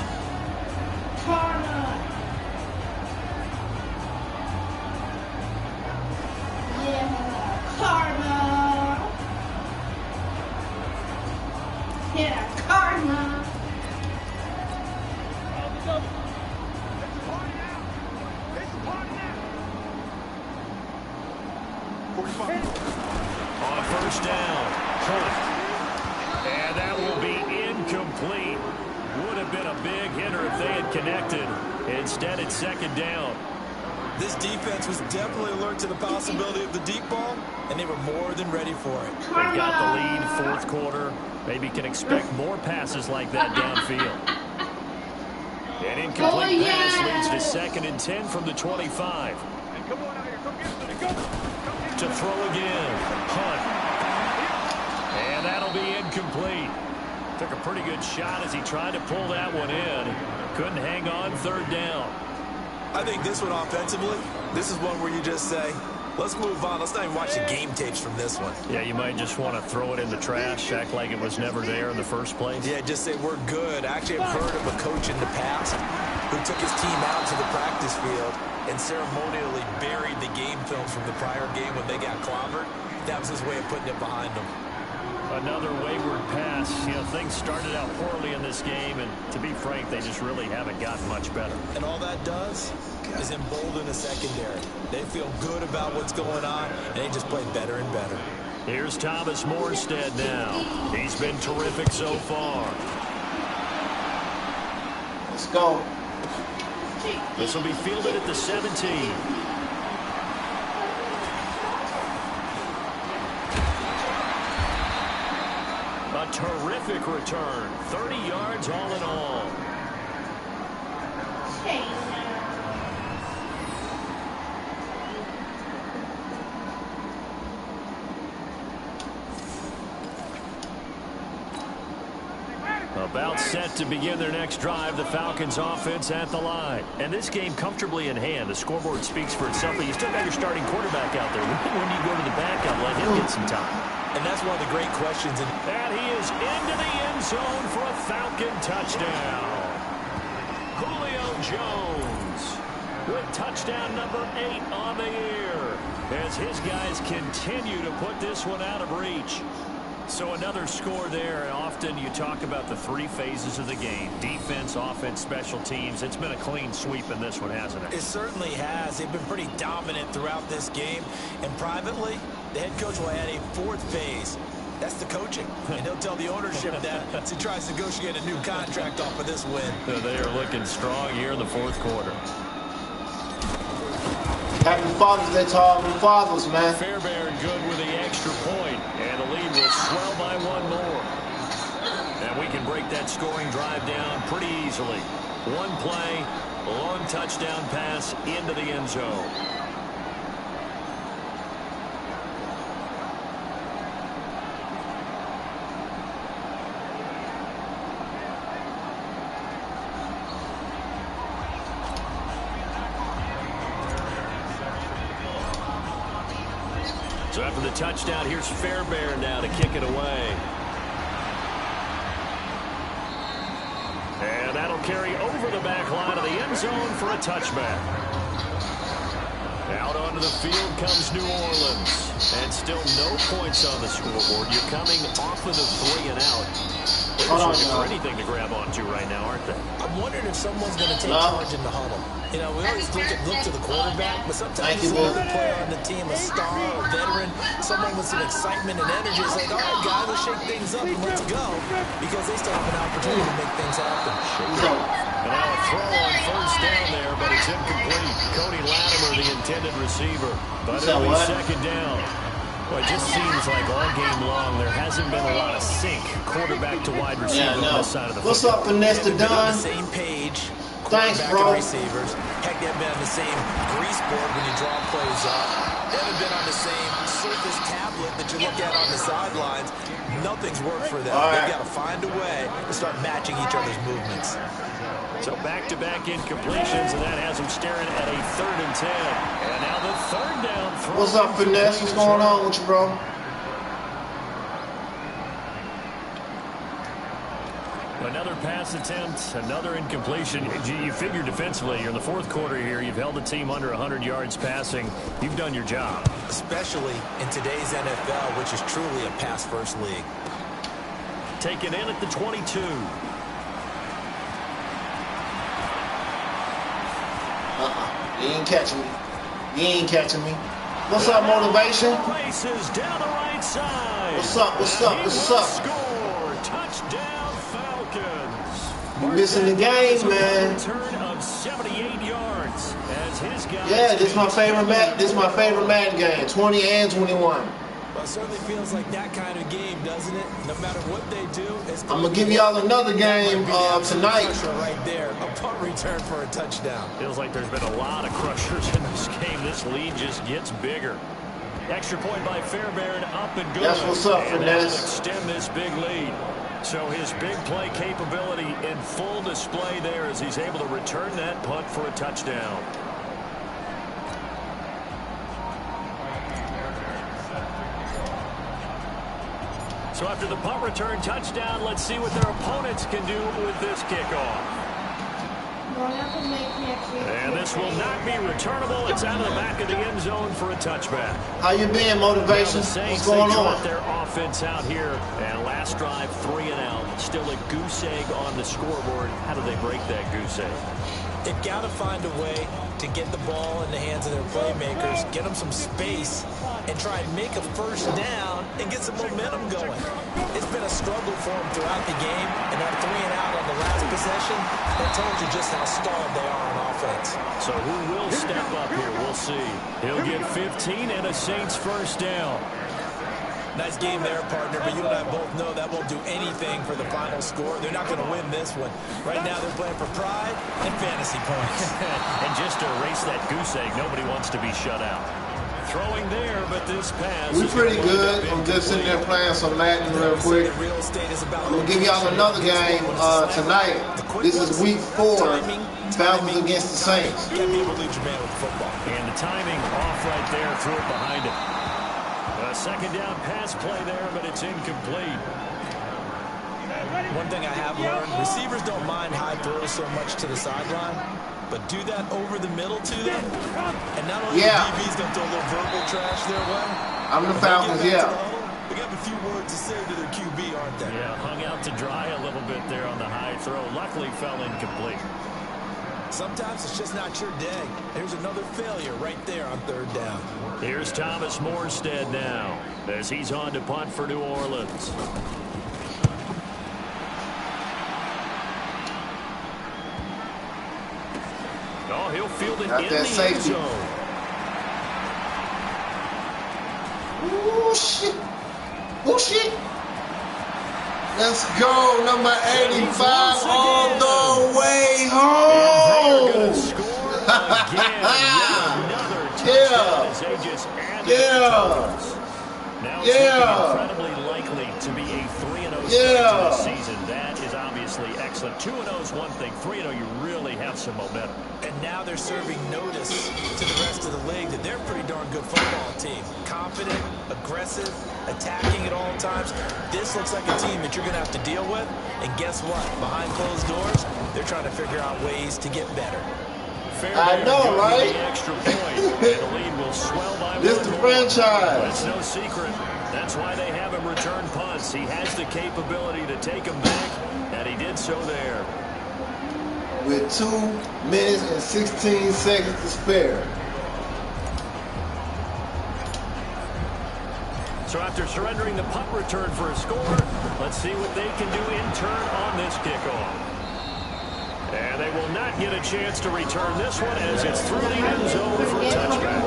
On first down, punt. And that will be incomplete. Would have been a big hitter if they had connected. Instead, it's second down. This defense was definitely alert to the possibility of the deep ball, and they were more than ready for it. They've got the lead, fourth quarter. Maybe can expect more passes like that downfield. An incomplete pass leads to 2nd and 10 from the 25. To throw again. Punt. And that'll be incomplete. Took a pretty good shot as he tried to pull that one in. Couldn't hang on, third down. I think this one offensively, this is one where you just say, let's move on. Let's not even watch the game tapes from this one. Yeah, you might just want to throw it in the trash, act like it was never there in the first place. Yeah, just say we're good. Actually, I've heard of a coach in the past who took his team out to the practice field and ceremonially buried the game film from the prior game when they got clobbered. That was his way of putting it behind them. Another wayward pass. You know, things started out poorly in this game, and to be frank, they just really haven't gotten much better. And all that does is embolden the secondary. They feel good about what's going on, and they just play better and better. Here's Thomas Morstead now. He's been terrific so far. Let's go. This will be fielded at the 17. A terrific return. 30 yards all in all. About set to begin their next drive, the Falcons offense at the line. And this game comfortably in hand. The scoreboard speaks for itself, but you still got your starting quarterback out there. When you go to the backup, let him get some time. And that's one of the great questions. And he is into the end zone for a Falcon touchdown. Julio Jones with touchdown number 8 on the year as his guys continue to put this one out of reach. So another score there. Often you talk about the 3 phases of the game: defense, offense, special teams. It's been a clean sweep in this one, hasn't it? It certainly has. They've been pretty dominant throughout this game. And privately, the head coach will add a 4th phase. That's the coaching. And he'll tell the ownership that as he tries to negotiate a new contract off of this win. They are looking strong here in the 4th quarter. Happy Father's Day to all the fathers, man. Fairbairn good with the extra point, and the lead will swell by 1 more. And we can break that scoring drive down pretty easily. 1 play, a long touchdown pass into the end zone. So after the touchdown, here's Fairbairn now to kick it away. And that'll carry over the back line of the end zone for a touchback. Out onto the field comes New Orleans. And still no points on the scoreboard. You're coming off of the 3 and out. defenders looking for anything to grab onto right now, aren't they? I'm wondering if someone's going to take charge in the huddle. You know, we always look to the quarterback, but sometimes you see another player on the team, a star, a veteran, someone with some excitement and energy. It's like, all right, guys, let's shake things up and let's go, because they still have an opportunity to make things happen. And now a throw on first down there, but it's incomplete. Cody Latimer, the intended receiver, but it'll be second down. Well, it just seems like all game long there hasn't been a lot of sync quarterback to wide receiver on this side of the What's up, Finesse the Don? Same page. Thanks, bro. Receivers. Heck, they've been on the same grease board when you draw plays up. They haven't been on the same Surface tablet that you look at on the sidelines. Nothing's worked for them. They've got to find a way to start matching each other's movements. So back-to-back incompletions, and that has them staring at a 3rd and 10. And now the 3rd down throw. What's up, Finesse? What's going on with you, bro? Another pass attempt, another incompletion. You figure defensively, you're in the 4th quarter here. You've held the team under 100 yards passing. You've done your job. Especially in today's NFL, which is truly a pass-first league. Taken in at the 22. You ain't catching me. You ain't catching me. What's up, motivation? Races down the right side. What's up? What's up? What's up? Score. Touchdown Falcons. You missing the game, man. Return of 78 yards as his guys. Yeah, this is my favorite Madden game. 20 and 21. Well, it certainly feels like that kind of game, doesn't it? No matter what they do, I'm gonna give y'all another game tonight. Right there, a punt return for a touchdown. Feels like there's been a lot of crushers in this game. This lead just gets bigger. Extra point by Fairbairn, up and good. That's what's up, and Finesse. that'll extend this big lead. So his big play capability in full display there as he's able to return that punt for a touchdown. So after the punt return touchdown, let's see what their opponents can do with this kickoff. And this will not be returnable. It's out of the back of the end zone for a touchback. How you been, motivation? What's going on? Their offense out here, and last drive 3 and out. Still a goose egg on the scoreboard. How do they break that goose egg? They've got to find a way to get the ball in the hands of their playmakers, get them some space, and try and make a first down and get some momentum going. It's been a struggle for them throughout the game, and that 3 and out on the last possession, that told you just how stalled they are on offense. So who will step up here? We'll see. He'll get 15 and a Saints first down. Nice game there, partner, but you and I both know that won't do anything for the final score. They're not going to win this one. Right now, they're playing for pride and fantasy points. And just to erase that goose egg, nobody wants to be shut out. Throwing there, but this pass. We're pretty good. I'm just sitting there playing some Madden real quick. I'm going to give y'all another game tonight. This is week 4. Falcons against the Saints. You got to be able to lead your man with football. And the timing off right there, threw it behind him. A second down pass play there, but it's incomplete. One thing I have learned, receivers don't mind high throws so much to the sideline, but do that over the middle to them, and not only the DB's going to throw a little verbal trash their way. I'm the Falcons, they got a few words to say to their QB, aren't they? Yeah, hung out to dry a little bit there on the high throw. Luckily fell incomplete. Sometimes it's just not your day. Here's another failure right there on 3rd down. Here's Thomas Morstead now as he's on to punt for New Orleans. Oh, he'll field it in the end zone. Oh, shit. Oh, shit. Let's go, number 85 all the way home. They're going to score again. Another touchdown. Now it's looking incredibly likely to be a 3-0 start to the season. That is obviously excellent. 2-0 is one thing. 3-0, you really have some momentum. And now they're serving notice to the rest of the league that they're a pretty darn good football team. Confident, aggressive, attacking at all times. This looks like a team that you're going to have to deal with. And guess what? Behind closed doors, they're trying to figure out ways to get better. I know, right? Extra point, and the lead will swell by this the franchise. But it's no secret. That's why they have him return punts. He has the capability to take them back, and he did so there. With 2 minutes and 16 seconds to spare. So after surrendering the punt return for a score, let's see what they can do in turn on this kickoff. And they will not get a chance to return this one as it's through the end zone for a touchback.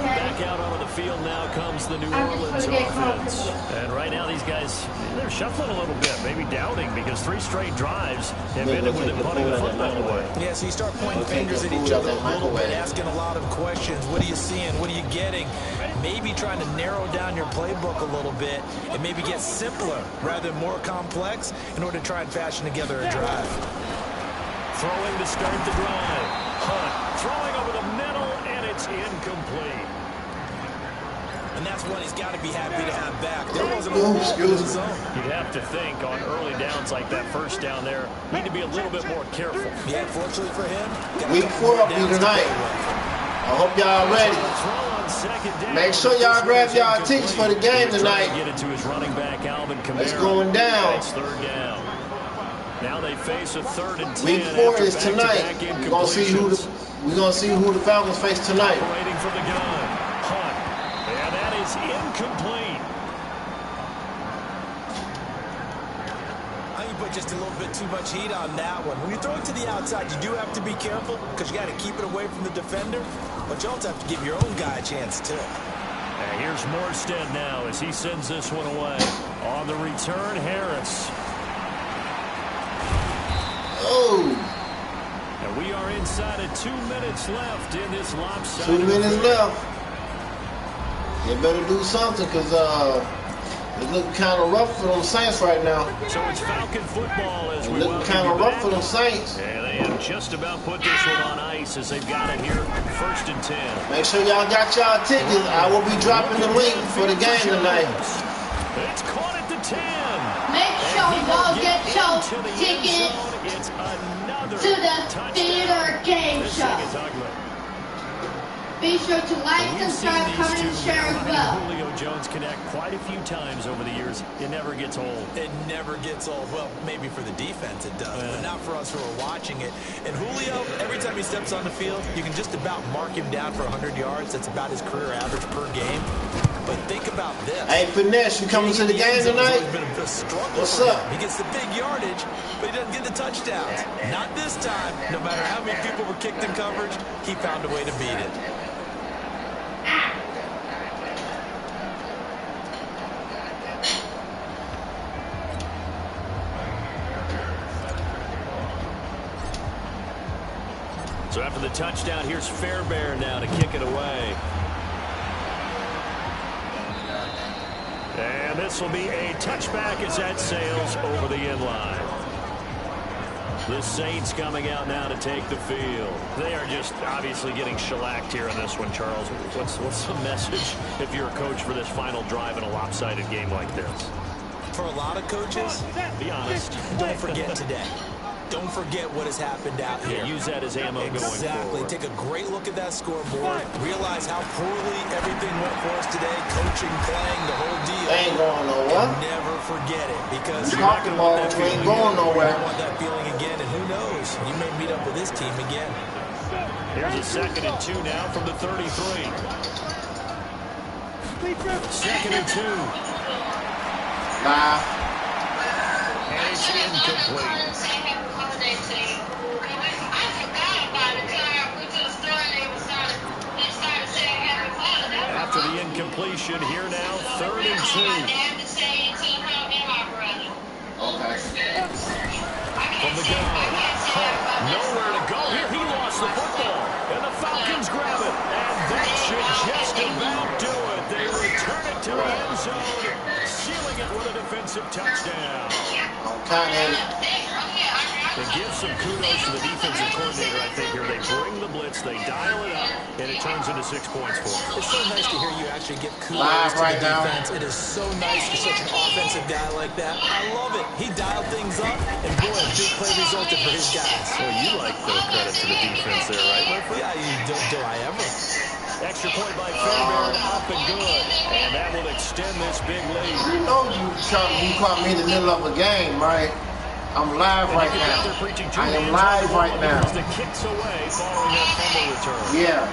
Back out onto the field now comes the New Orleans offense. And right now these guys, they're shuffling a little bit, maybe doubting, because 3 straight drives have ended with them punting the football away. Yeah, so you start pointing fingers at each other a little bit, asking a lot of questions. What are you seeing? What are you getting? Maybe trying to narrow down your playbook a little bit and maybe get simpler rather than more complex in order to try and fashion together a drive. Throwing to start the drive. Hunt throwing over the middle, and it's incomplete. And that's one he's got to be happy to have back. There wasn't a zone. You'd have to think on early downs like that first down there, need to be a little bit more careful. Yeah, fortunately for him, Week 4 will be tonight. I hope y'all ready. Make sure y'all grab y'all tickets for the game tonight. Get it to his running back, Alvin Kamara. It's going down. It's 3rd down. Now they face a 3rd and 10. Week 4 is tonight. We're gonna see who the Falcons face tonight. Operating from the gun. Hunt. And that is incomplete. I think you put just a little bit too much heat on that one. When you throw it to the outside, you do have to be careful because you got to keep it away from the defender, but you also have to give your own guy a chance too. And here's Morstead now as he sends this one away. On the return, Harris. Oh. And we are inside of 2 minutes left in this lopsided. 2 minutes left. They better do something because it's looking kind of rough for them Saints right now. So it's Falcon football as we looking kind of rough for them Saints. And they have just about put this one on ice as they've got it here 1st and 10. Make sure y'all got y'all tickets. I will be dropping the link for the game tonight. It's caught at the 10. Make sure y'all get your tickets to the theater game show. Be sure to like, subscribe, comment, and share as well. Julio Jones connect quite a few times over the years. It never gets old. It never gets old. Well, maybe for the defense it does, but not for us who are watching it. And Julio, every time he steps on the field, you can just about mark him down for 100 yards. That's about his career average per game. But think about this. Hey, Finesse, you coming to the game tonight? What's up? He gets the big yardage, but he doesn't get the touchdowns. Not this time. No matter how many people were kicked in coverage, he found a way to beat it. So after the touchdown, here's Fairbairn now to kick it away. And this will be a touchback as that sails over the end line. The Saints coming out now to take the field. They are just obviously getting shellacked here in this one, Charles. What's the message if you're a coach for this final drive in a lopsided game like this? For a lot of coaches, be honest, don't forget today. Don't forget what has happened out here. Use that as ammo going forward. Exactly. Take a great look at that scoreboard. Realize how poorly everything went for us today. Coaching, playing, the whole deal. They ain't going nowhere. Never forget it because you're not going to want that feeling. Ain't going nowhere. You want that feeling again, and who knows? You may meet up with this team again. Here's a 2nd and 2 now from the 33. 2nd and 2. Nah. And it's incomplete. After the incompletion, here now, 3rd and 2. From the gun, nowhere to go here. He lost the football, and the Falcons grab it, and that should just about do it. They return it to the end zone, sealing it with a defensive touchdown. To give some kudos to the defensive coordinator, I think, here. They bring the blitz, they dial it up, and it turns into 6 points for them. It's so nice to hear you actually give kudos to the defense. It is so nice for such an offensive guy like that. I love it. He dialed things up, and boy, a big play resulted for his guys. Well, you like the credit to the defense there, right, my friend? Yeah, do I ever? Extra point by Fairbairn, up and good. And that will extend this big lead. You know you caught me in the middle of a game, right? I'm live right now. I am live right now. The kicks away following that fumble return. Yeah.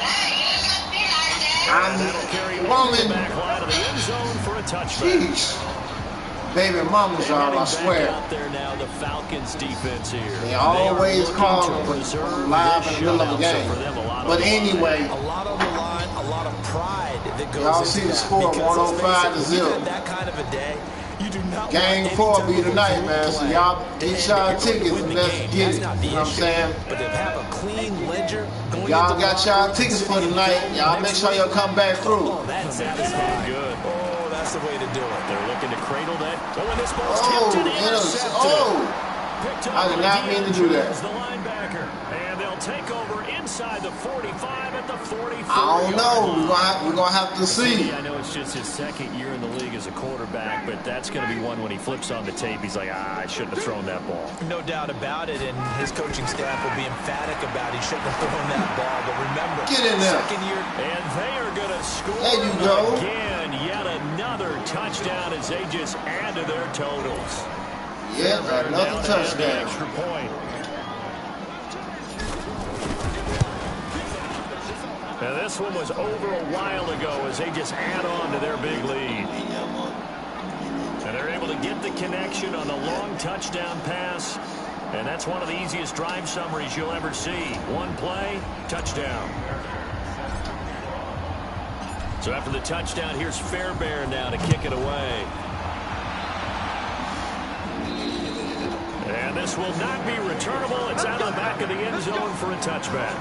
That'll carry the back line of the end zone for a touchback. Jeez. Baby mamas are, I swear. Out there now, the Falcons defense here. They always call them live in the middle of a game. But anyway, a lot on the line, a lot of pride that goes y'all into see the that. score, Because 105-0. that kind of a day, you do not Game 4 be tonight, man. So y'all get y'all tickets and let's get it. You know what I'm saying? But to have a clean ledger going Y'all got y'all tickets for tonight. Y'all make sure y'all come back through. That's satisfying. Good. Oh, that's the way to do it. They're looking to cradle that. Oh, and this ball's tipped and intercepted. I did not mean to do that. The linebacker, and they'll take over inside the 45 at the 44. I don't know. We're gonna have to see. I know it's just his second year in the league as a quarterback, but that's going to be one when he flips on the tape. He's like, I shouldn't have thrown that ball. No doubt about it, and his coaching staff will be emphatic about he shouldn't have thrown that ball. But remember, get in there. Second year, and they are going to score there you go. again. Yet another touchdown as they just add to their totals. Yeah, another touchdown. Extra point. Now this one was over a while ago as they just add on to their big lead. And they're able to get the connection on the long touchdown pass. And that's one of the easiest drive summaries you'll ever see. One play, touchdown. So after the touchdown, here's Fairbairn now to kick it away. And this will not be returnable. It's out of the back of the end zone for a touchback.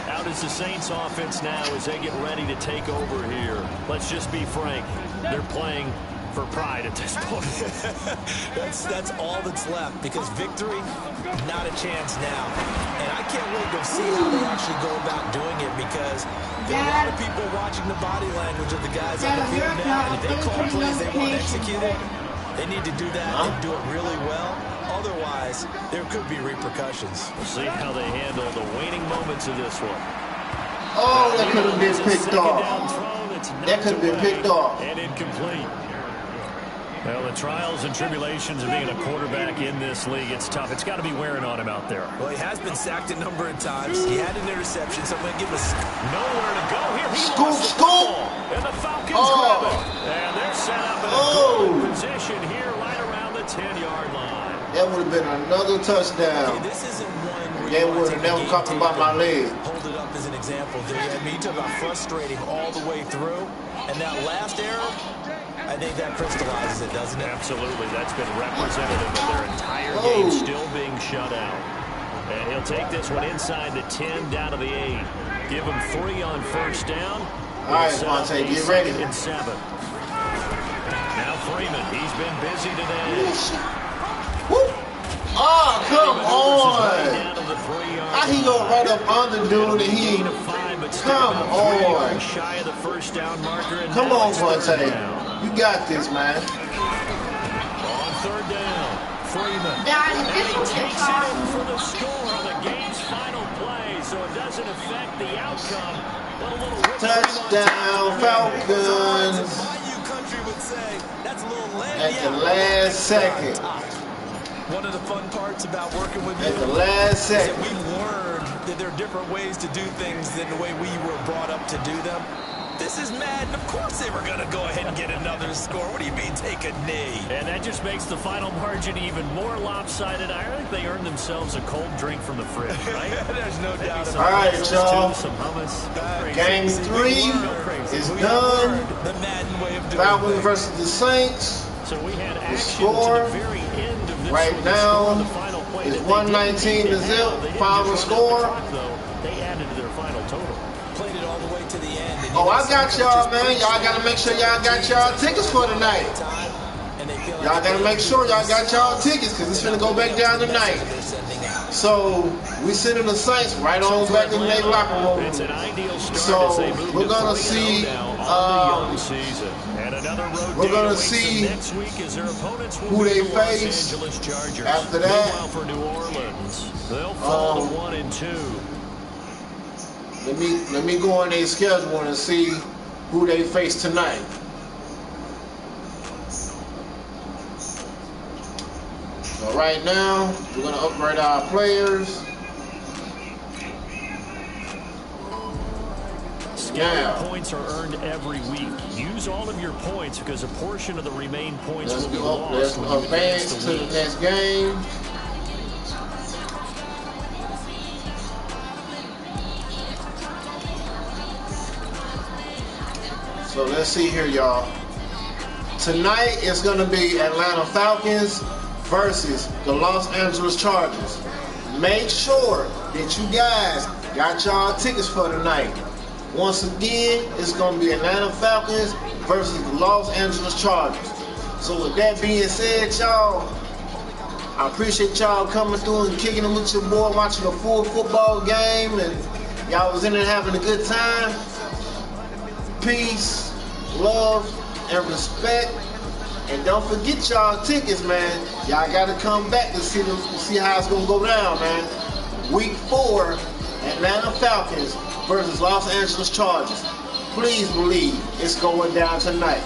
Out is the Saints offense now as they get ready to take over here. Let's just be frank. They're playing for pride at this point. that's all that's left, because victory, not a chance now. And I can't wait to see how they actually go about doing it, because there are a lot of people watching the body language of the guys on the field now, and if they call plays they want executed, they need to do that and do it really well. Otherwise, there could be repercussions. We'll see how they handle the waning moments of this one. Oh, that could have been picked off. That could have been picked off. And incomplete. Well, the trials and tribulations of being a quarterback in this league, it's tough. It's got to be wearing on him out there. Well, he has been sacked a number of times. He had an interception, so I'm going to give us nowhere to go here. He scoop. And the Falcons grab it. And they're set up in a good position here right around the 10-yard line. That would have been another touchdown. Okay, this isn't one where they would have never come about my leg. Hold it up as an example. I mean, you talk about frustrating all the way through. And that last error, I think that crystallizes it, doesn't it? Absolutely. That's been representative of their entire game still being shut out. And he'll take this one inside the 10 down to the 8. Give him 3 on first down. All right, Monte, get ready. And 7. Now Freeman, he's been busy today. Oh, come on. How he go right up under dude and he... Come on. Shy of the first down marker. Come on, Monte. You got this, man. On third down, Freeman. Takes it in for the score on the game's final play, so it doesn't affect the outcome. But a little touchdown, Falcons. At the last second. One of the fun parts about working with at the last second, is that we've learned that there are different ways to do things than the way we were brought up to do them. This is Madden. Of course they were going to go ahead and get another score. What do you mean take a knee? And that just makes the final margin even more lopsided. I think they earned themselves a cold drink from the fridge, right? There's no doubt about it. All right, y'all. Some hummus. Game 3 is done. The Madden way of doing Falcons versus the Saints. So we had the score to the very end of this right now is 119-0. Final score. They added to their final total. Played it all the way to the end. Oh, I got y'all, man. Y'all got to make sure y'all got y'all tickets for tonight. Y'all got to make sure y'all got y'all tickets, because it's going to go back down tonight. So we sending the Saints right on back in their locker room. It's an ideal start. So we're going to see we're going to see who they face after that. For New Orleans, they'll fall to 1-2. Let me go on their schedule and see who they face tonight. So right now, we're gonna upgrade our players. Scouting points are earned every week. Use all of your points because a portion of the remaining points will be lost when you advance to the next game. So let's see here, y'all. Tonight it's gonna be Atlanta Falcons versus the Los Angeles Chargers. Make sure that you guys got y'all tickets for tonight. Once again, it's going to be Atlanta Falcons versus the Los Angeles Chargers. So with that being said, y'all, I appreciate y'all coming through and kicking it with your boy, watching a full football game, and y'all was in there having a good time. Peace, love, and respect. And don't forget y'all tickets, man. Y'all got to come back to see how it's going to go down, man. Week 4, Atlanta Falcons versus Los Angeles Chargers. Please believe it's going down tonight.